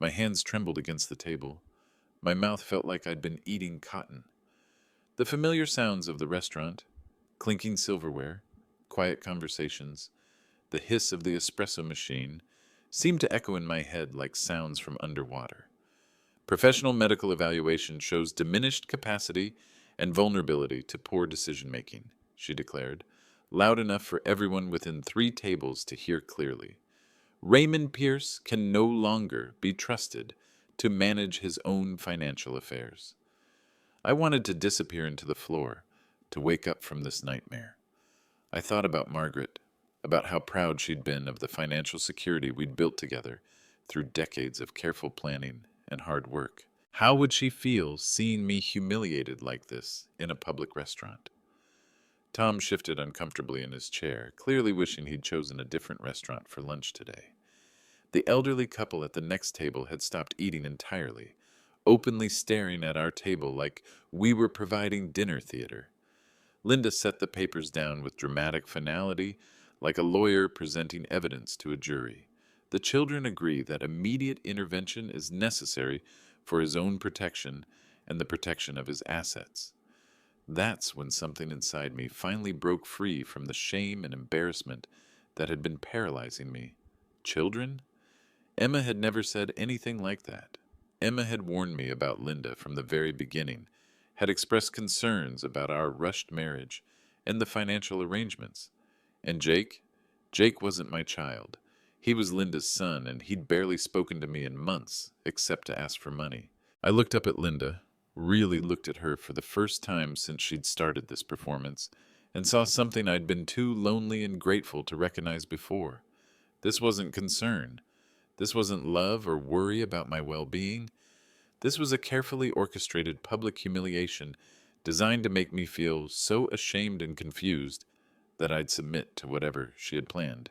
My hands trembled against the table. My mouth felt like I'd been eating cotton. The familiar sounds of the restaurant, clinking silverware, quiet conversations, the hiss of the espresso machine, seemed to echo in my head like sounds from underwater. Professional medical evaluation shows diminished capacity and vulnerability to poor decision-making, she declared, loud enough for everyone within 3 tables to hear clearly. Raymond Pierce can no longer be trusted to manage his own financial affairs. I wanted to disappear into the floor, to wake up from this nightmare. I thought about Margaret, about how proud she'd been of the financial security we'd built together through decades of careful planning and hard work. How would she feel seeing me humiliated like this in a public restaurant? Tom shifted uncomfortably in his chair, clearly wishing he'd chosen a different restaurant for lunch today. The elderly couple at the next table had stopped eating entirely, openly staring at our table like we were providing dinner theater. Linda set the papers down with dramatic finality, like a lawyer presenting evidence to a jury. The children agree that immediate intervention is necessary for his own protection and the protection of his assets. That's when something inside me finally broke free from the shame and embarrassment that had been paralyzing me. Children? Emma had never said anything like that. Emma had warned me about Linda from the very beginning, had expressed concerns about our rushed marriage and the financial arrangements. And Jake? Jake wasn't my child. He was Linda's son, and he'd barely spoken to me in months, except to ask for money. I looked up at Linda, really looked at her for the first time since she'd started this performance, and saw something I'd been too lonely and grateful to recognize before. This wasn't concern. This wasn't love or worry about my well-being. This was a carefully orchestrated public humiliation designed to make me feel so ashamed and confused that I'd submit to whatever she had planned.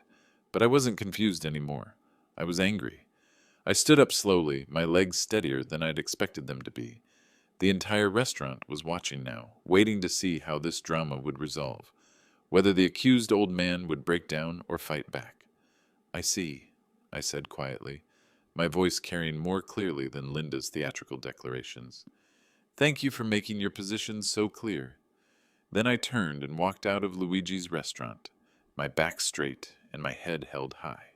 But I wasn't confused anymore. I was angry. I stood up slowly, my legs steadier than I'd expected them to be. The entire restaurant was watching now, waiting to see how this drama would resolve, whether the accused old man would break down or fight back. "I see," I said quietly, my voice carrying more clearly than Linda's theatrical declarations. "Thank you for making your position so clear." Then I turned and walked out of Luigi's restaurant, my back straight and my head held high.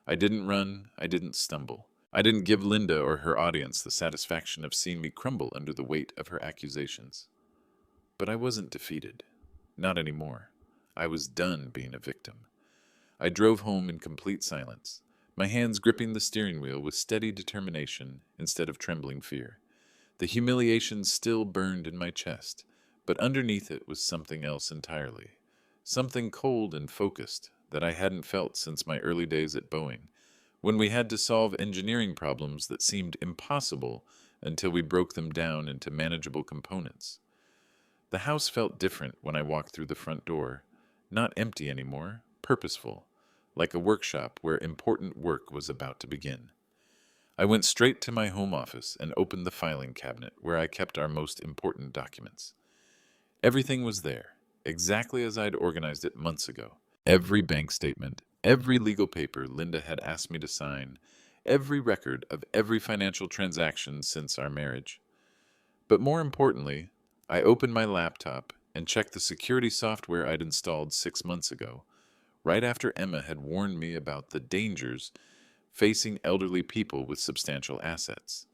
I didn't run, I didn't stumble. I didn't give Linda or her audience the satisfaction of seeing me crumble under the weight of her accusations. But I wasn't defeated. Not anymore. I was done being a victim. I drove home in complete silence, my hands gripping the steering wheel with steady determination instead of trembling fear. The humiliation still burned in my chest, but underneath it was something else entirely. Something cold and focused that I hadn't felt since my early days at Boeing, when we had to solve engineering problems that seemed impossible until we broke them down into manageable components. The house felt different when I walked through the front door, not empty anymore, purposeful, like a workshop where important work was about to begin. I went straight to my home office and opened the filing cabinet where I kept our most important documents. Everything was there, exactly as I'd organized it months ago. Every bank statement, every legal paper Linda had asked me to sign, every record of every financial transaction since our marriage. But more importantly, I opened my laptop and checked the security software I'd installed 6 months ago, right after Emma had warned me about the dangers facing elderly people with substantial assets.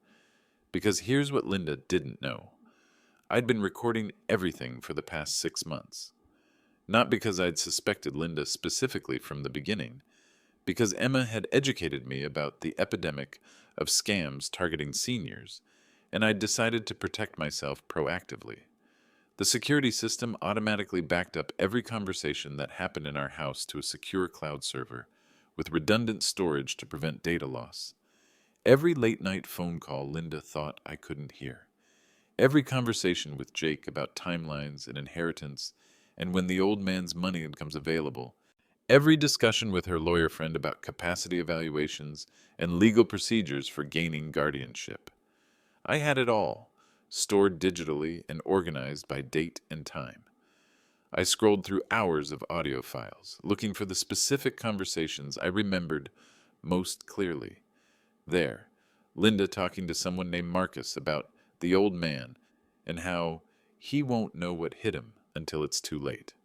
Because here's what Linda didn't know. I'd been recording everything for the past 6 months. Not because I'd suspected Linda specifically from the beginning, because Emma had educated me about the epidemic of scams targeting seniors, and I'd decided to protect myself proactively. The security system automatically backed up every conversation that happened in our house to a secure cloud server, with redundant storage to prevent data loss. Every late-night phone call Linda thought I couldn't hear. Every conversation with Jake about timelines and inheritance, and when the old man's money becomes available. Every discussion with her lawyer friend about capacity evaluations and legal procedures for gaining guardianship. I had it all, stored digitally and organized by date and time. I scrolled through hours of audio files, looking for the specific conversations I remembered most clearly. There, Linda talking to someone named Marcus about the old man and how he won't know what hit him until it's too late.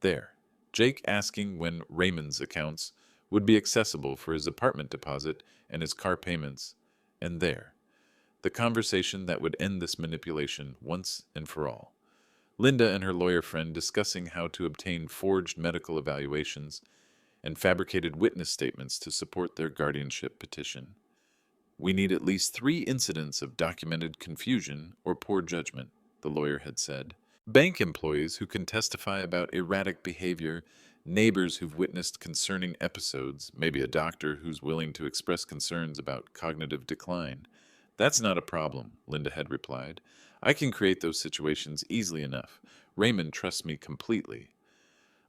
There, Jake asking when Raymond's accounts would be accessible for his apartment deposit and his car payments. And there, the conversation that would end this manipulation once and for all. Linda and her lawyer friend discussing how to obtain forged medical evaluations and fabricated witness statements to support their guardianship petition. We need at least 3 incidents of documented confusion or poor judgment, the lawyer had said. Bank employees who can testify about erratic behavior, neighbors who've witnessed concerning episodes, maybe a doctor who's willing to express concerns about cognitive decline. That's not a problem, Linda had replied. I can create those situations easily enough. Raymond trusts me completely.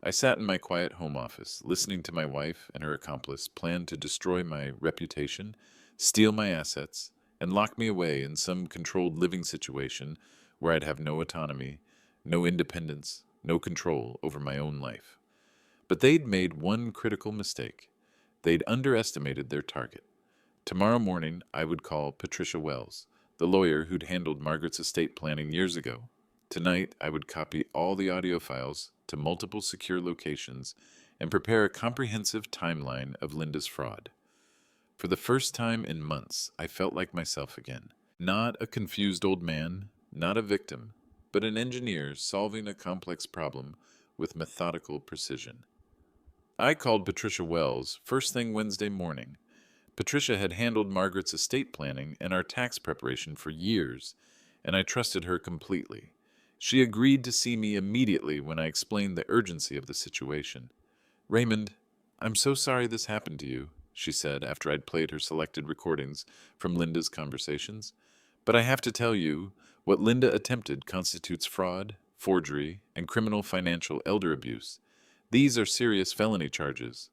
I sat in my quiet home office, listening to my wife and her accomplice plan to destroy my reputation, steal my assets, and lock me away in some controlled living situation where I'd have no autonomy, no independence, no control over my own life. But they'd made one critical mistake. They'd underestimated their target. Tomorrow morning, I would call Patricia Wells, the lawyer who'd handled Margaret's estate planning years ago. Tonight, I would copy all the audio files to multiple secure locations and prepare a comprehensive timeline of Linda's fraud. For the first time in months, I felt like myself again. Not a confused old man, not a victim, but an engineer solving a complex problem with methodical precision. I called Patricia Wells first thing Wednesday morning. Patricia had handled Margaret's estate planning and our tax preparation for years, and I trusted her completely. She agreed to see me immediately when I explained the urgency of the situation. Raymond, I'm so sorry this happened to you, she said after I'd played her selected recordings from Linda's conversations. But I have to tell you, what Linda attempted constitutes fraud, forgery, and criminal financial elder abuse. These are serious felony charges.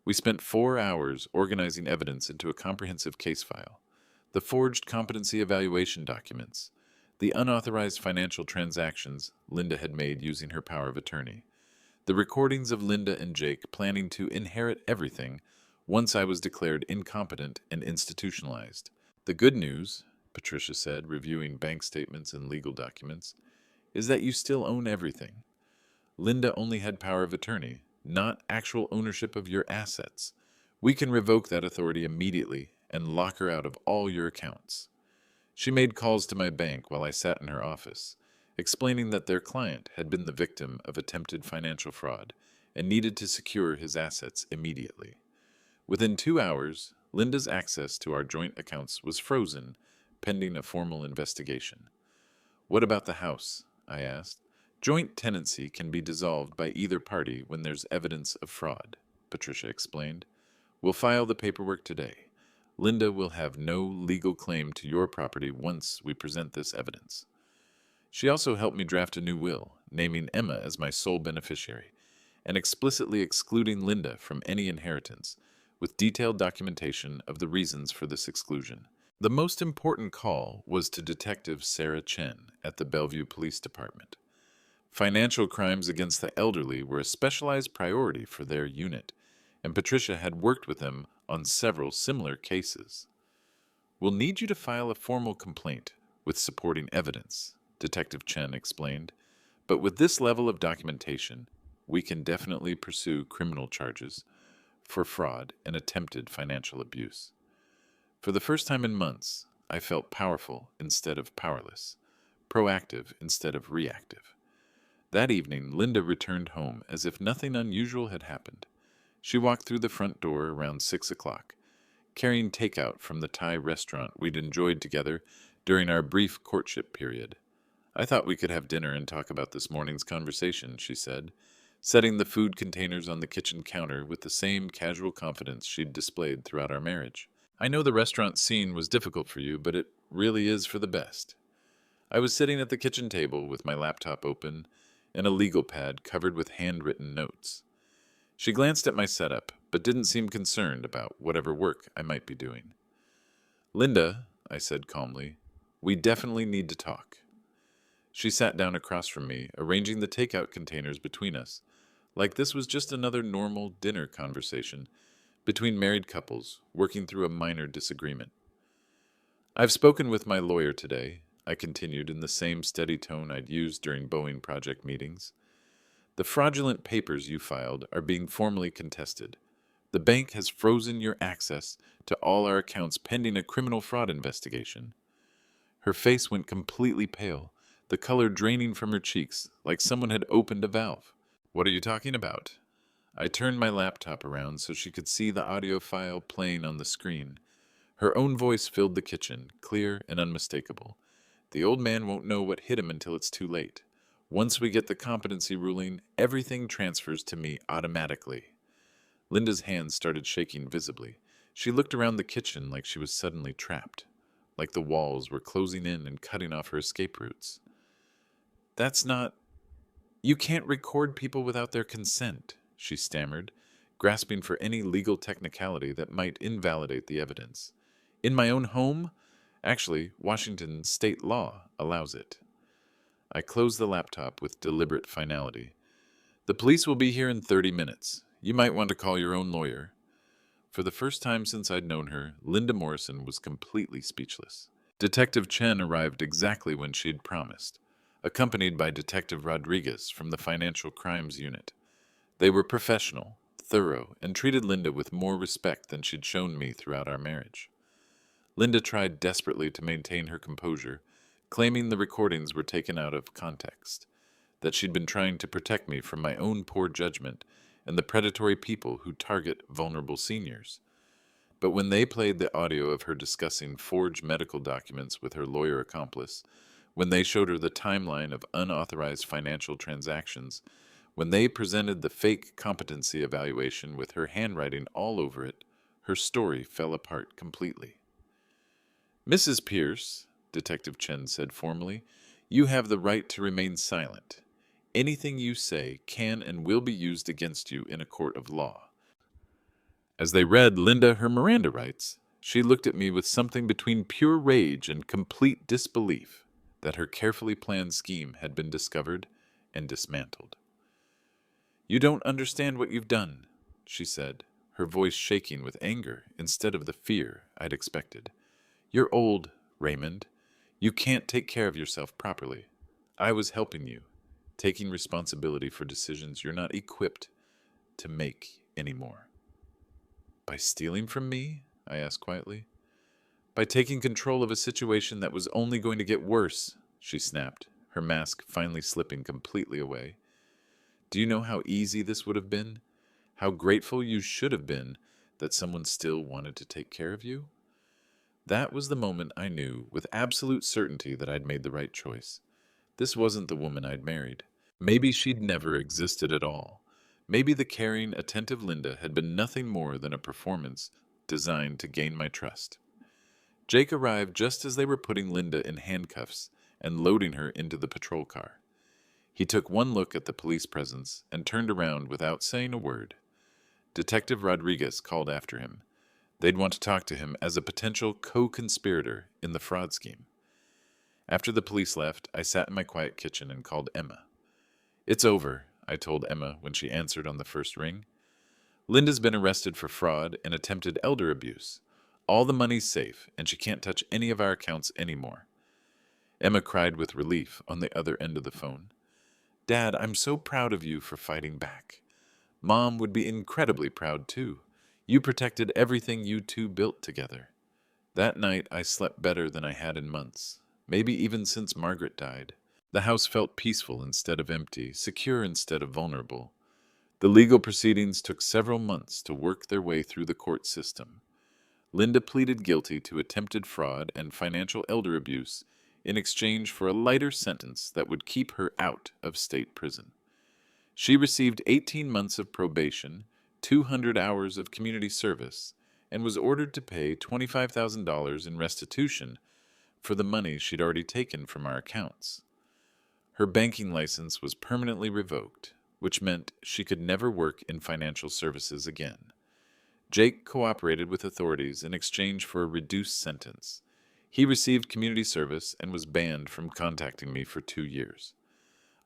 We spent 4 hours organizing evidence into a comprehensive case file. The forged competency evaluation documents, the unauthorized financial transactions Linda had made using her power of attorney, the recordings of Linda and Jake planning to inherit everything once I was declared incompetent and institutionalized. The good news, Patricia said, reviewing bank statements and legal documents, is that you still own everything. Linda only had power of attorney, not actual ownership of your assets. We can revoke that authority immediately and lock her out of all your accounts. She made calls to my bank while I sat in her office, explaining that their client had been the victim of attempted financial fraud and needed to secure his assets immediately. Within 2 hours, Linda's access to our joint accounts was frozen, pending a formal investigation. What about the house? I asked. Joint tenancy can be dissolved by either party when there's evidence of fraud, Patricia explained. We'll file the paperwork today. Linda will have no legal claim to your property once we present this evidence. She also helped me draft a new will, naming Emma as my sole beneficiary, and explicitly excluding Linda from any inheritance, with detailed documentation of the reasons for this exclusion. The most important call was to Detective Sarah Chen at the Bellevue Police Department. Financial crimes against the elderly were a specialized priority for their unit, and Patricia had worked with them on several similar cases. We'll need you to file a formal complaint with supporting evidence, Detective Chen explained, but with this level of documentation, we can definitely pursue criminal charges for fraud and attempted financial abuse. For the first time in months, I felt powerful instead of powerless, proactive instead of reactive. That evening, Linda returned home as if nothing unusual had happened. She walked through the front door around 6 o'clock, carrying takeout from the Thai restaurant we'd enjoyed together during our brief courtship period. I thought we could have dinner and talk about this morning's conversation, she said, setting the food containers on the kitchen counter with the same casual confidence she'd displayed throughout our marriage. I know the restaurant scene was difficult for you, but it really is for the best. I was sitting at the kitchen table with my laptop open and a legal pad covered with handwritten notes. She glanced at my setup, but didn't seem concerned about whatever work I might be doing. Linda, I said calmly, we definitely need to talk. She sat down across from me, arranging the takeout containers between us, like this was just another normal dinner conversation between married couples working through a minor disagreement. I've spoken with my lawyer today, I continued in the same steady tone I'd used during Boeing project meetings. The fraudulent papers you filed are being formally contested. The bank has frozen your access to all our accounts pending a criminal fraud investigation. Her face went completely pale, the color draining from her cheeks like someone had opened a valve. What are you talking about? I turned my laptop around so she could see the audio file playing on the screen. Her own voice filled the kitchen, clear and unmistakable. The old man won't know what hit him until it's too late. Once we get the competency ruling, everything transfers to me automatically. Linda's hands started shaking visibly. She looked around the kitchen like she was suddenly trapped, like the walls were closing in and cutting off her escape routes. That's not... You can't record people without their consent, she stammered, grasping for any legal technicality that might invalidate the evidence. In my own home? Actually, Washington state law allows it. I closed the laptop with deliberate finality. The police will be here in 30 minutes. You might want to call your own lawyer. For the first time since I'd known her, Linda Morrison was completely speechless. Detective Chen arrived exactly when she'd promised, accompanied by Detective Rodriguez from the Financial Crimes Unit. They were professional, thorough, and treated Linda with more respect than she'd shown me throughout our marriage. Linda tried desperately to maintain her composure, claiming the recordings were taken out of context, that she'd been trying to protect me from my own poor judgment and the predatory people who target vulnerable seniors. But when they played the audio of her discussing forged medical documents with her lawyer accomplice, when they showed her the timeline of unauthorized financial transactions, when they presented the fake competency evaluation with her handwriting all over it, her story fell apart completely. Mrs. Pierce, Detective Chen said formally, you have the right to remain silent. Anything you say can and will be used against you in a court of law. As they read Linda her Miranda rights, she looked at me with something between pure rage and complete disbelief that her carefully planned scheme had been discovered and dismantled. You don't understand what you've done, she said, her voice shaking with anger instead of the fear I'd expected. You're old, Raymond. You can't take care of yourself properly. I was helping you, taking responsibility for decisions you're not equipped to make anymore. By stealing from me? I asked quietly. By taking control of a situation that was only going to get worse, she snapped, her mask finally slipping completely away. Do you know how easy this would have been? How grateful you should have been that someone still wanted to take care of you? That was the moment I knew with absolute certainty that I'd made the right choice. This wasn't the woman I'd married. Maybe she'd never existed at all. Maybe the caring, attentive Linda had been nothing more than a performance designed to gain my trust. Jake arrived just as they were putting Linda in handcuffs and loading her into the patrol car. He took one look at the police presence and turned around without saying a word. Detective Rodriguez called after him. They'd want to talk to him as a potential co-conspirator in the fraud scheme. After the police left, I sat in my quiet kitchen and called Emma. It's over, I told Emma when she answered on the first ring. Linda's been arrested for fraud and attempted elder abuse. All the money's safe, and she can't touch any of our accounts anymore. Emma cried with relief on the other end of the phone. Dad, I'm so proud of you for fighting back. Mom would be incredibly proud, too. You protected everything you two built together. That night, I slept better than I had in months, maybe even since Margaret died. The house felt peaceful instead of empty, secure instead of vulnerable. The legal proceedings took several months to work their way through the court system. Linda pleaded guilty to attempted fraud and financial elder abuse in exchange for a lighter sentence that would keep her out of state prison. She received 18 months of probation, 200 hours of community service, and was ordered to pay $25,000 in restitution for the money she'd already taken from our accounts. Her banking license was permanently revoked, which meant she could never work in financial services again. Jake cooperated with authorities in exchange for a reduced sentence. He received community service and was banned from contacting me for 2 years.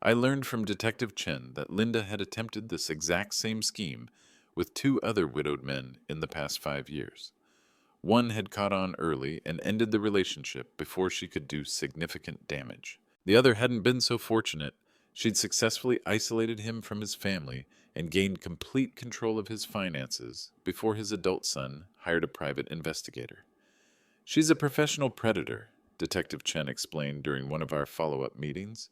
I learned from Detective Chen that Linda had attempted this exact same scheme with 2 other widowed men in the past 5 years. One had caught on early and ended the relationship before she could do significant damage. The other hadn't been so fortunate. She'd successfully isolated him from his family and gained complete control of his finances before his adult son hired a private investigator. She's a professional predator, Detective Chen explained during one of our follow-up meetings.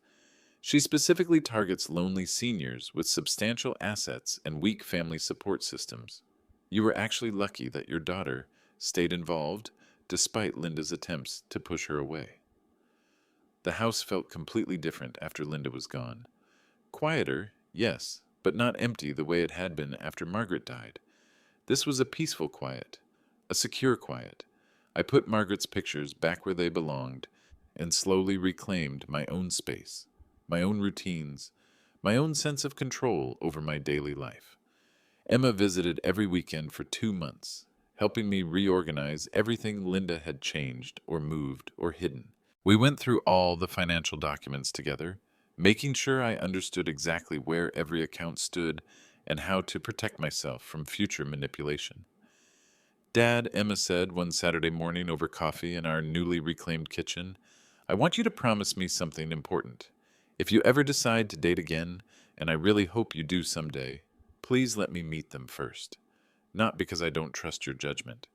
She specifically targets lonely seniors with substantial assets and weak family support systems. You were actually lucky that your daughter stayed involved despite Linda's attempts to push her away. The house felt completely different after Linda was gone. Quieter, yes, but not empty the way it had been after Margaret died. This was a peaceful quiet, a secure quiet. I put Margaret's pictures back where they belonged and slowly reclaimed my own space, my own routines, my own sense of control over my daily life. Emma visited every weekend for 2 months, helping me reorganize everything Linda had changed or moved or hidden. We went through all the financial documents together, making sure I understood exactly where every account stood and how to protect myself from future manipulation. Dad, Emma said one Saturday morning over coffee in our newly reclaimed kitchen, I want you to promise me something important. If you ever decide to date again, and I really hope you do someday, please let me meet them first. Not because I don't trust your judgment,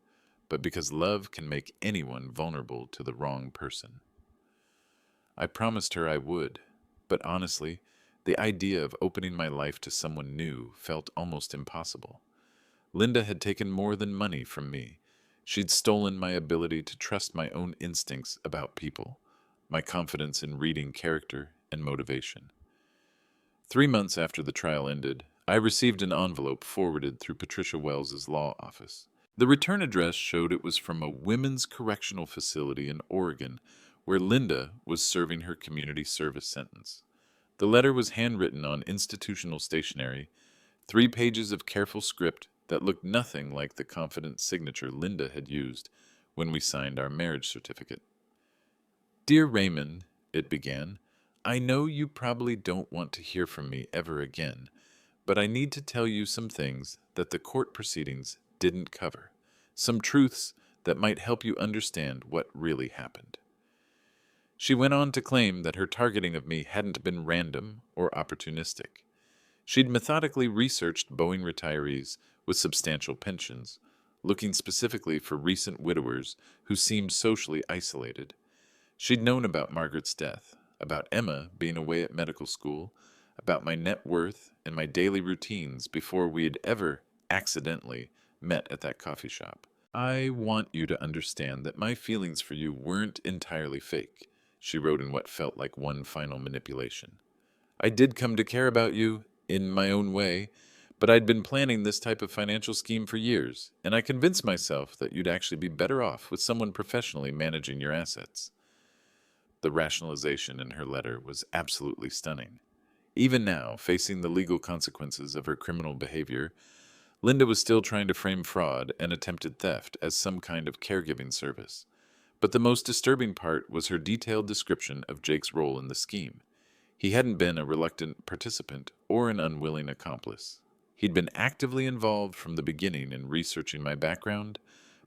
but because love can make anyone vulnerable to the wrong person. I promised her I would, but honestly, the idea of opening my life to someone new felt almost impossible. Linda had taken more than money from me. She'd stolen my ability to trust my own instincts about people, my confidence in reading character and motivation. 3 months after the trial ended, I received an envelope forwarded through Patricia Wells's law office. The return address showed it was from a women's correctional facility in Oregon, where Linda was serving her community service sentence. The letter was handwritten on institutional stationery, 3 pages of careful script that looked nothing like the confident signature Linda had used when we signed our marriage certificate. Dear Raymond, it began, I know you probably don't want to hear from me ever again, but I need to tell you some things that the court proceedings didn't cover, some truths that might help you understand what really happened. She went on to claim that her targeting of me hadn't been random or opportunistic. She'd methodically researched Boeing retirees with substantial pensions, looking specifically for recent widowers who seemed socially isolated. She'd known about Margaret's death, about Emma being away at medical school, about my net worth and my daily routines before we had ever accidentally met at that coffee shop. I want you to understand that my feelings for you weren't entirely fake, she wrote in what felt like one final manipulation. I did come to care about you, in my own way, but I'd been planning this type of financial scheme for years, and I convinced myself that you'd actually be better off with someone professionally managing your assets. The rationalization in her letter was absolutely stunning. Even now, facing the legal consequences of her criminal behavior, Linda was still trying to frame fraud and attempted theft as some kind of caregiving service. But the most disturbing part was her detailed description of Jake's role in the scheme. He hadn't been a reluctant participant or an unwilling accomplice. He'd been actively involved from the beginning in researching my background,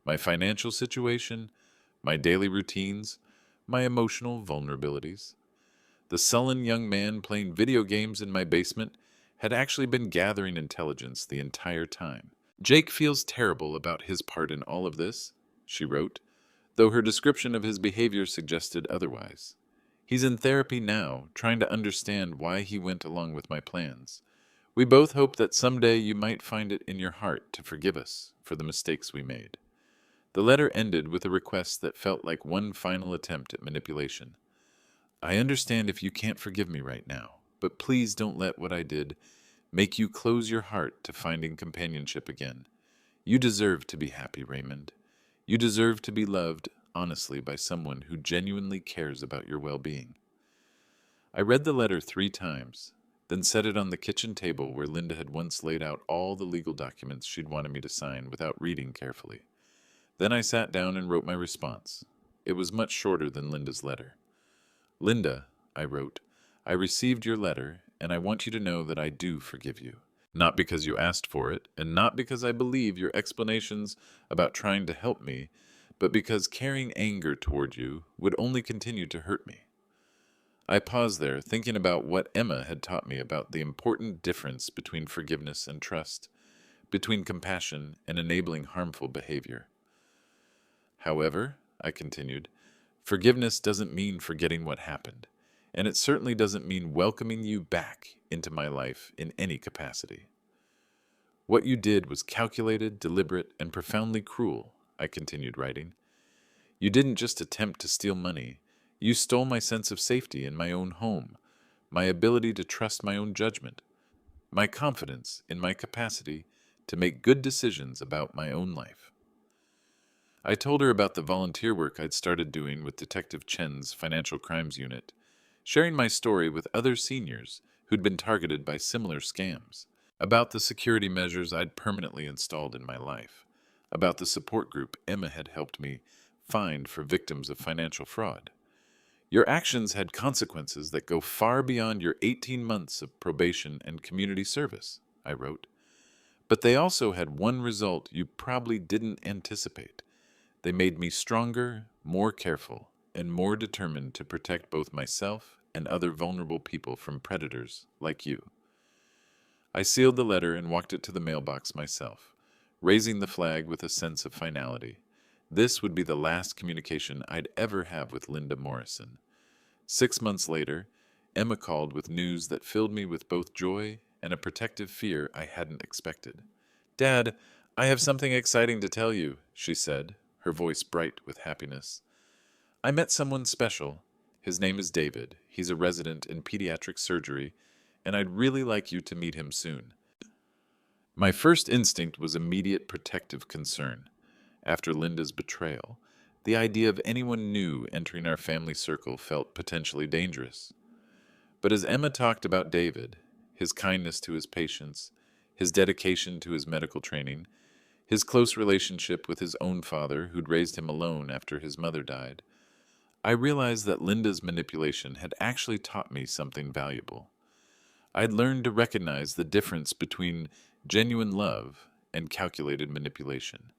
my financial situation, my daily routines, my emotional vulnerabilities. The sullen young man playing video games in my basement had actually been gathering intelligence the entire time. Jake feels terrible about his part in all of this, she wrote, though her description of his behavior suggested otherwise. He's in therapy now, trying to understand why he went along with my plans. We both hope that someday you might find it in your heart to forgive us for the mistakes we made. The letter ended with a request that felt like one final attempt at manipulation. I understand if you can't forgive me right now, but please don't let what I did make you close your heart to finding companionship again. You deserve to be happy, Raymond. You deserve to be loved honestly by someone who genuinely cares about your well-being. I read the letter 3 times, then set it on the kitchen table where Linda had once laid out all the legal documents she'd wanted me to sign without reading carefully. Then I sat down and wrote my response. It was much shorter than Linda's letter. Linda, I wrote, I received your letter, and I want you to know that I do forgive you. Not because you asked for it, and not because I believe your explanations about trying to help me, but because carrying anger toward you would only continue to hurt me. I paused there, thinking about what Emma had taught me about the important difference between forgiveness and trust, between compassion and enabling harmful behavior. However, I continued, forgiveness doesn't mean forgetting what happened, and it certainly doesn't mean welcoming you back into my life in any capacity. What you did was calculated, deliberate, and profoundly cruel, I continued writing. You didn't just attempt to steal money, you stole my sense of safety in my own home, my ability to trust my own judgment, my confidence in my capacity to make good decisions about my own life. I told her about the volunteer work I'd started doing with Detective Chen's Financial Crimes Unit, sharing my story with other seniors who'd been targeted by similar scams, about the security measures I'd permanently installed in my life, about the support group Emma had helped me find for victims of financial fraud. Your actions had consequences that go far beyond your 18 months of probation and community service, I wrote. But they also had one result you probably didn't anticipate. They made me stronger, more careful, and more determined to protect both myself and other vulnerable people from predators like you. I sealed the letter and walked it to the mailbox myself, raising the flag with a sense of finality. This would be the last communication I'd ever have with Linda Morrison. 6 months later, Emma called with news that filled me with both joy and a protective fear I hadn't expected. Dad, I have something exciting to tell you, she said, her voice bright with happiness. I met someone special. His name is David. He's a resident in pediatric surgery, and I'd really like you to meet him soon. My first instinct was immediate protective concern. After Linda's betrayal, the idea of anyone new entering our family circle felt potentially dangerous. But as Emma talked about David, his kindness to his patients, his dedication to his medical training, his close relationship with his own father, who'd raised him alone after his mother died, I realized that Linda's manipulation had actually taught me something valuable. I'd learned to recognize the difference between genuine love and calculated manipulation,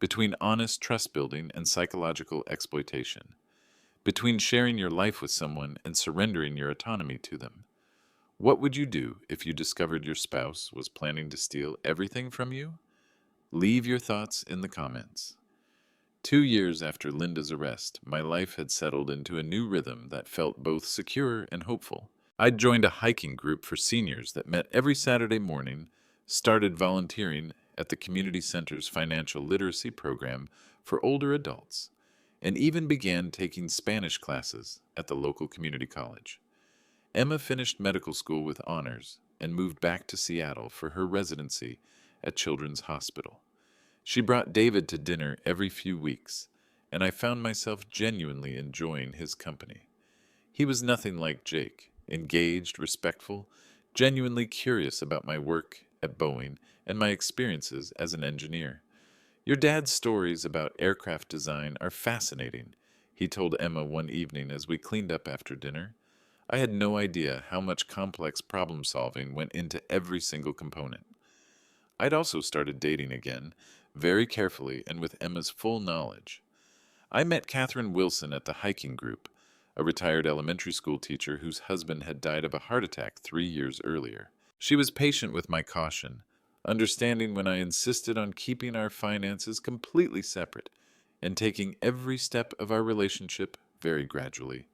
between honest trust building and psychological exploitation, between sharing your life with someone and surrendering your autonomy to them. What would you do if you discovered your spouse was planning to steal everything from you? Leave your thoughts in the comments. 2 years after Linda's arrest, my life had settled into a new rhythm that felt both secure and hopeful. I'd joined a hiking group for seniors that met every Saturday morning, started volunteering at the community center's financial literacy program for older adults, and even began taking Spanish classes at the local community college. Emma finished medical school with honors and moved back to Seattle for her residency at Children's Hospital. She brought David to dinner every few weeks, and I found myself genuinely enjoying his company. He was nothing like Jake, engaged, respectful, genuinely curious about my work at Boeing and my experiences as an engineer. Your dad's stories about aircraft design are fascinating, he told Emma one evening as we cleaned up after dinner. I had no idea how much complex problem solving went into every single component. I'd also started dating again, very carefully and with Emma's full knowledge. I met Catherine Wilson at the hiking group, a retired elementary school teacher whose husband had died of a heart attack 3 years earlier. She was patient with my caution, understanding when I insisted on keeping our finances completely separate and taking every step of our relationship very gradually.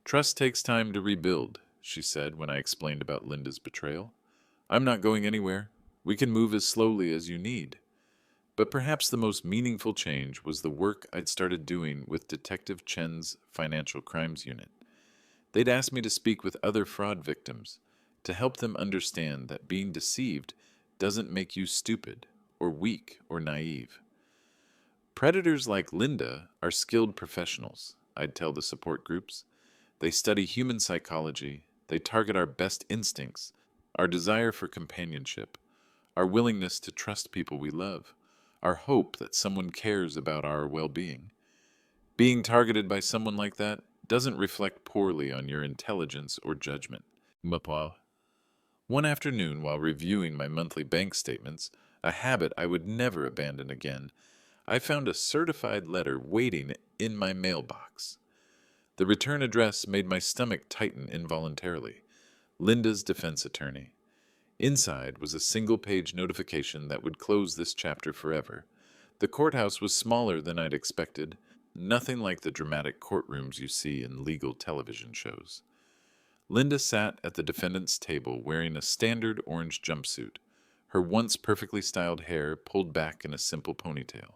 Trust takes time to rebuild, she said when I explained about Linda's betrayal. I'm not going anywhere. We can move as slowly as you need. But perhaps the most meaningful change was the work I'd started doing with Detective Chen's Financial Crimes Unit. They'd asked me to speak with other fraud victims, to help them understand that being deceived doesn't make you stupid or weak or naive. Predators like Linda are skilled professionals, I'd tell the support groups. They study human psychology, they target our best instincts, our desire for companionship, our willingness to trust people we love, our hope that someone cares about our well-being. Being targeted by someone like that doesn't reflect poorly on your intelligence or judgment. Mapua. One afternoon, while reviewing my monthly bank statements, a habit I would never abandon again, I found a certified letter waiting in my mailbox. The return address made my stomach tighten involuntarily. Linda's defense attorney. Inside was a single-page notification that would close this chapter forever. The courthouse was smaller than I'd expected, nothing like the dramatic courtrooms you see in legal television shows. Linda sat at the defendant's table wearing a standard orange jumpsuit, her once perfectly styled hair pulled back in a simple ponytail.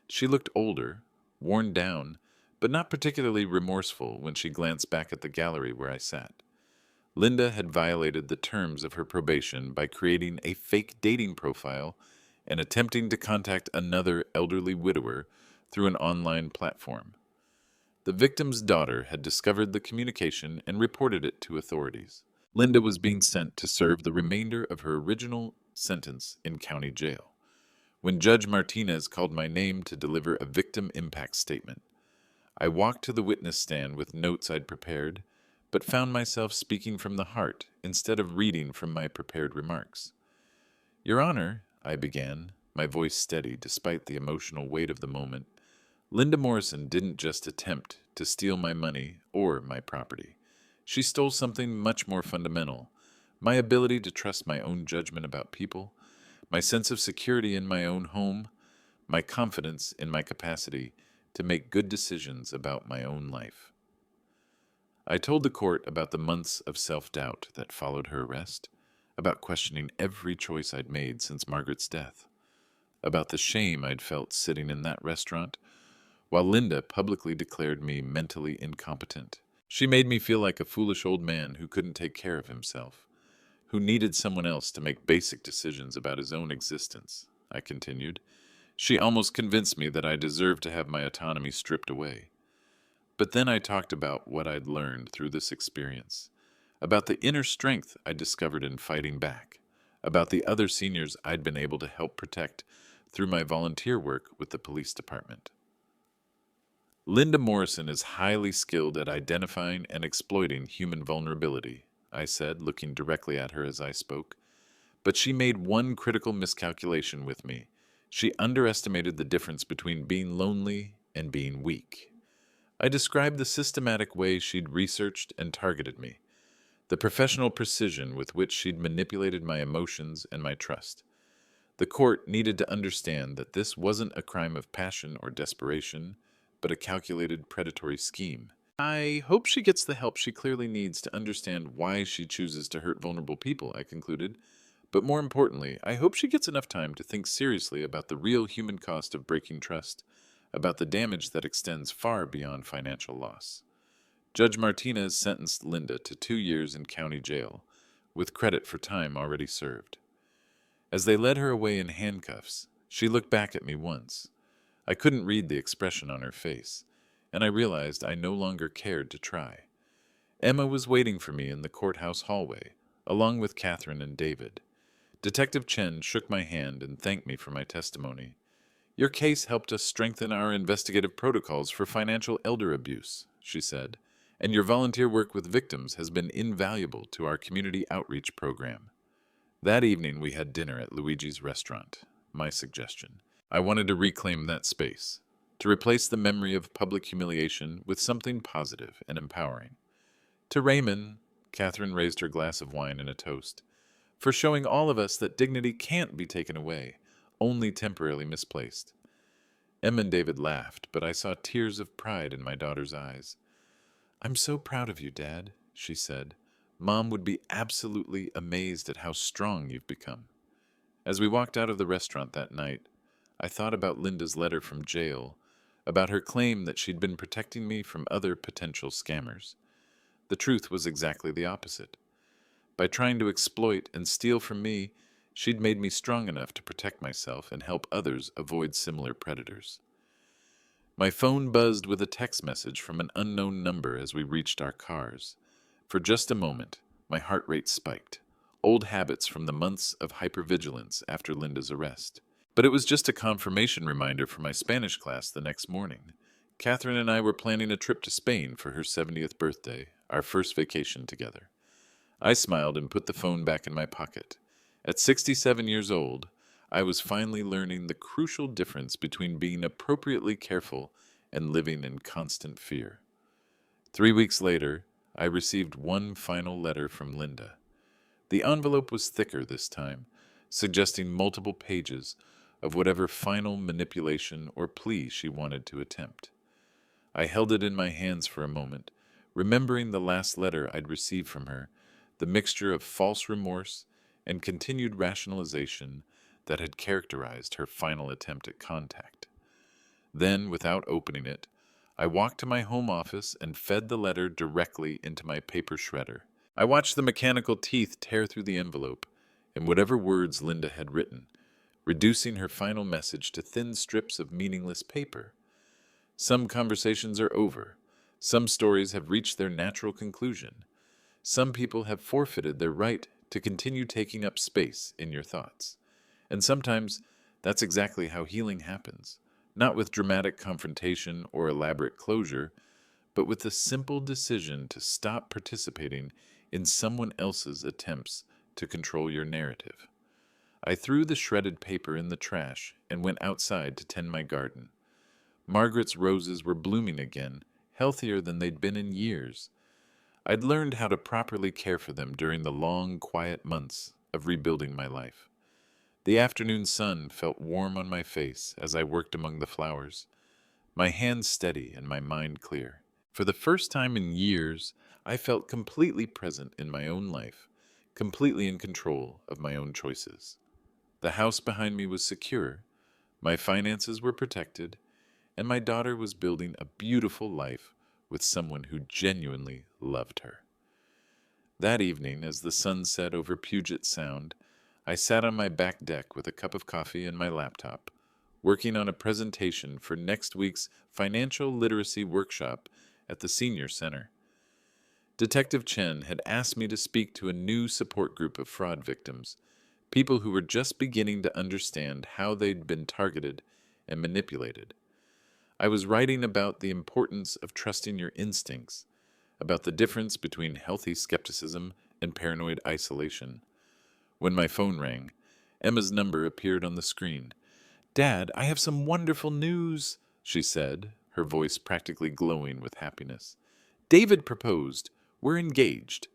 She looked older, worn down, but not particularly remorseful when she glanced back at the gallery where I sat. Linda had violated the terms of her probation by creating a fake dating profile and attempting to contact another elderly widower through an online platform. The victim's daughter had discovered the communication and reported it to authorities. Linda was being sent to serve the remainder of her original sentence in county jail. When Judge Martinez called my name to deliver a victim impact statement, I walked to the witness stand with notes I'd prepared, but found myself speaking from the heart instead of reading from my prepared remarks. Your Honor, I began, my voice steady despite the emotional weight of the moment, Linda Morrison didn't just attempt to steal my money or my property. She stole something much more fundamental, my ability to trust my own judgment about people, my sense of security in my own home, my confidence in my capacity to make good decisions about my own life. I told the court about the months of self-doubt that followed her arrest, about questioning every choice I'd made since Margaret's death, about the shame I'd felt sitting in that restaurant, while Linda publicly declared me mentally incompetent. She made me feel like a foolish old man who couldn't take care of himself, who needed someone else to make basic decisions about his own existence, I continued. She almost convinced me that I deserved to have my autonomy stripped away. But then I talked about what I'd learned through this experience, about the inner strength I discovered in fighting back, about the other seniors I'd been able to help protect through my volunteer work with the police department. Linda Morrison is highly skilled at identifying and exploiting human vulnerability, I said, looking directly at her as I spoke. But she made one critical miscalculation with me. She underestimated the difference between being lonely and being weak. I described the systematic way she'd researched and targeted me, the professional precision with which she'd manipulated my emotions and my trust. The court needed to understand that this wasn't a crime of passion or desperation, but a calculated predatory scheme. I hope she gets the help she clearly needs to understand why she chooses to hurt vulnerable people, I concluded. But more importantly, I hope she gets enough time to think seriously about the real human cost of breaking trust, about the damage that extends far beyond financial loss. Judge Martinez sentenced Linda to 2 years in county jail, with credit for time already served. As they led her away in handcuffs, she looked back at me once. I couldn't read the expression on her face, and I realized I no longer cared to try. Emma was waiting for me in the courthouse hallway, along with Catherine and David. Detective Chen shook my hand and thanked me for my testimony. Your case helped us strengthen our investigative protocols for financial elder abuse, she said, and your volunteer work with victims has been invaluable to our community outreach program. That evening we had dinner at Luigi's restaurant, my suggestion. I wanted to reclaim that space, to replace the memory of public humiliation with something positive and empowering. To Raymond, Catherine raised her glass of wine in a toast, for showing all of us that dignity can't be taken away, only temporarily misplaced. Emma and David laughed, but I saw tears of pride in my daughter's eyes. I'm so proud of you, Dad, she said. Mom would be absolutely amazed at how strong you've become. As we walked out of the restaurant that night, I thought about Linda's letter from jail, about her claim that she'd been protecting me from other potential scammers. The truth was exactly the opposite. By trying to exploit and steal from me, she'd made me strong enough to protect myself and help others avoid similar predators. My phone buzzed with a text message from an unknown number as we reached our cars. For just a moment, my heart rate spiked. Old habits from the months of hypervigilance after Linda's arrest. But it was just a confirmation reminder for my Spanish class the next morning. Catherine and I were planning a trip to Spain for her 70th birthday, our first vacation together. I smiled and put the phone back in my pocket. At 67 years old, I was finally learning the crucial difference between being appropriately careful and living in constant fear. 3 weeks later, I received one final letter from Linda. The envelope was thicker this time, suggesting multiple pages of whatever final manipulation or plea she wanted to attempt. I held it in my hands for a moment, remembering the last letter I'd received from her, the mixture of false remorse and continued rationalization that had characterized her final attempt at contact. Then, without opening it, I walked to my home office and fed the letter directly into my paper shredder. I watched the mechanical teeth tear through the envelope and whatever words Linda had written, reducing her final message to thin strips of meaningless paper. Some conversations are over. Some stories have reached their natural conclusion. Some people have forfeited their right to continue taking up space in your thoughts. And sometimes that's exactly how healing happens, not with dramatic confrontation or elaborate closure, but with the simple decision to stop participating in someone else's attempts to control your narrative. I threw the shredded paper in the trash and went outside to tend my garden. Margaret's roses were blooming again, healthier than they'd been in years. I'd learned how to properly care for them during the long, quiet months of rebuilding my life. The afternoon sun felt warm on my face as I worked among the flowers, my hands steady and my mind clear. For the first time in years, I felt completely present in my own life, completely in control of my own choices. The house behind me was secure, my finances were protected, and my daughter was building a beautiful life with someone who genuinely loved her. That evening, as the sun set over Puget Sound, I sat on my back deck with a cup of coffee and my laptop, working on a presentation for next week's financial literacy workshop at the Senior Center. Detective Chen had asked me to speak to a new support group of fraud victims, people who were just beginning to understand how they'd been targeted and manipulated. I was writing about the importance of trusting your instincts, about the difference between healthy skepticism and paranoid isolation. When my phone rang, Emma's number appeared on the screen. "Dad, I have some wonderful news," she said, her voice practically glowing with happiness. "David proposed. We're engaged."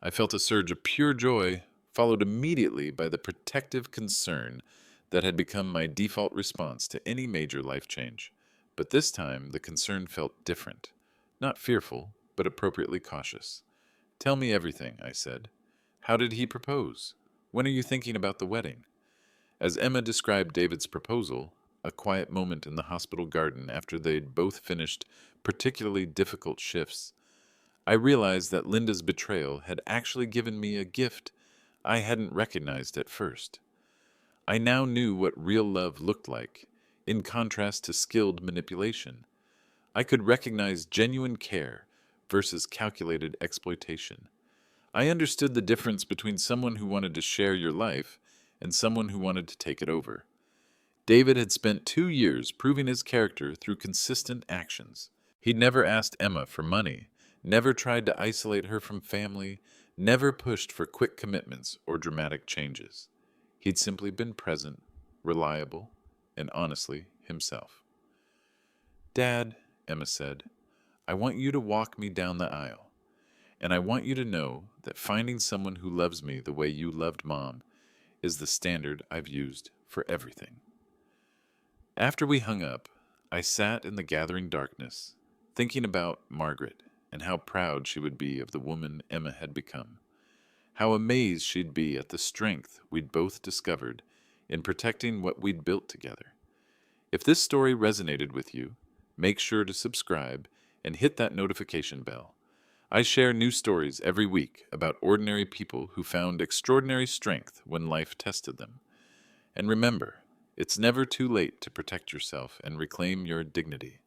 I felt a surge of pure joy, followed immediately by the protective concern that had become my default response to any major life change. But this time, the concern felt different. Not fearful, but appropriately cautious. "Tell me everything," I said. "How did he propose? When are you thinking about the wedding?" As Emma described David's proposal, a quiet moment in the hospital garden after they'd both finished particularly difficult shifts, I realized that Linda's betrayal had actually given me a gift I hadn't recognized at first. I now knew what real love looked like, in contrast to skilled manipulation. I could recognize genuine care versus calculated exploitation. I understood the difference between someone who wanted to share your life and someone who wanted to take it over. David had spent 2 years proving his character through consistent actions. He'd never asked Emma for money, never tried to isolate her from family, never pushed for quick commitments or dramatic changes. He'd simply been present, reliable, and honestly himself. "Dad," Emma said, "I want you to walk me down the aisle. And I want you to know that finding someone who loves me the way you loved Mom is the standard I've used for everything." After we hung up, I sat in the gathering darkness, thinking about Margaret and how proud she would be of the woman Emma had become. How amazed she'd be at the strength we'd both discovered in protecting what we'd built together. If this story resonated with you, make sure to subscribe and hit that notification bell. I share new stories every week about ordinary people who found extraordinary strength when life tested them. And remember, it's never too late to protect yourself and reclaim your dignity.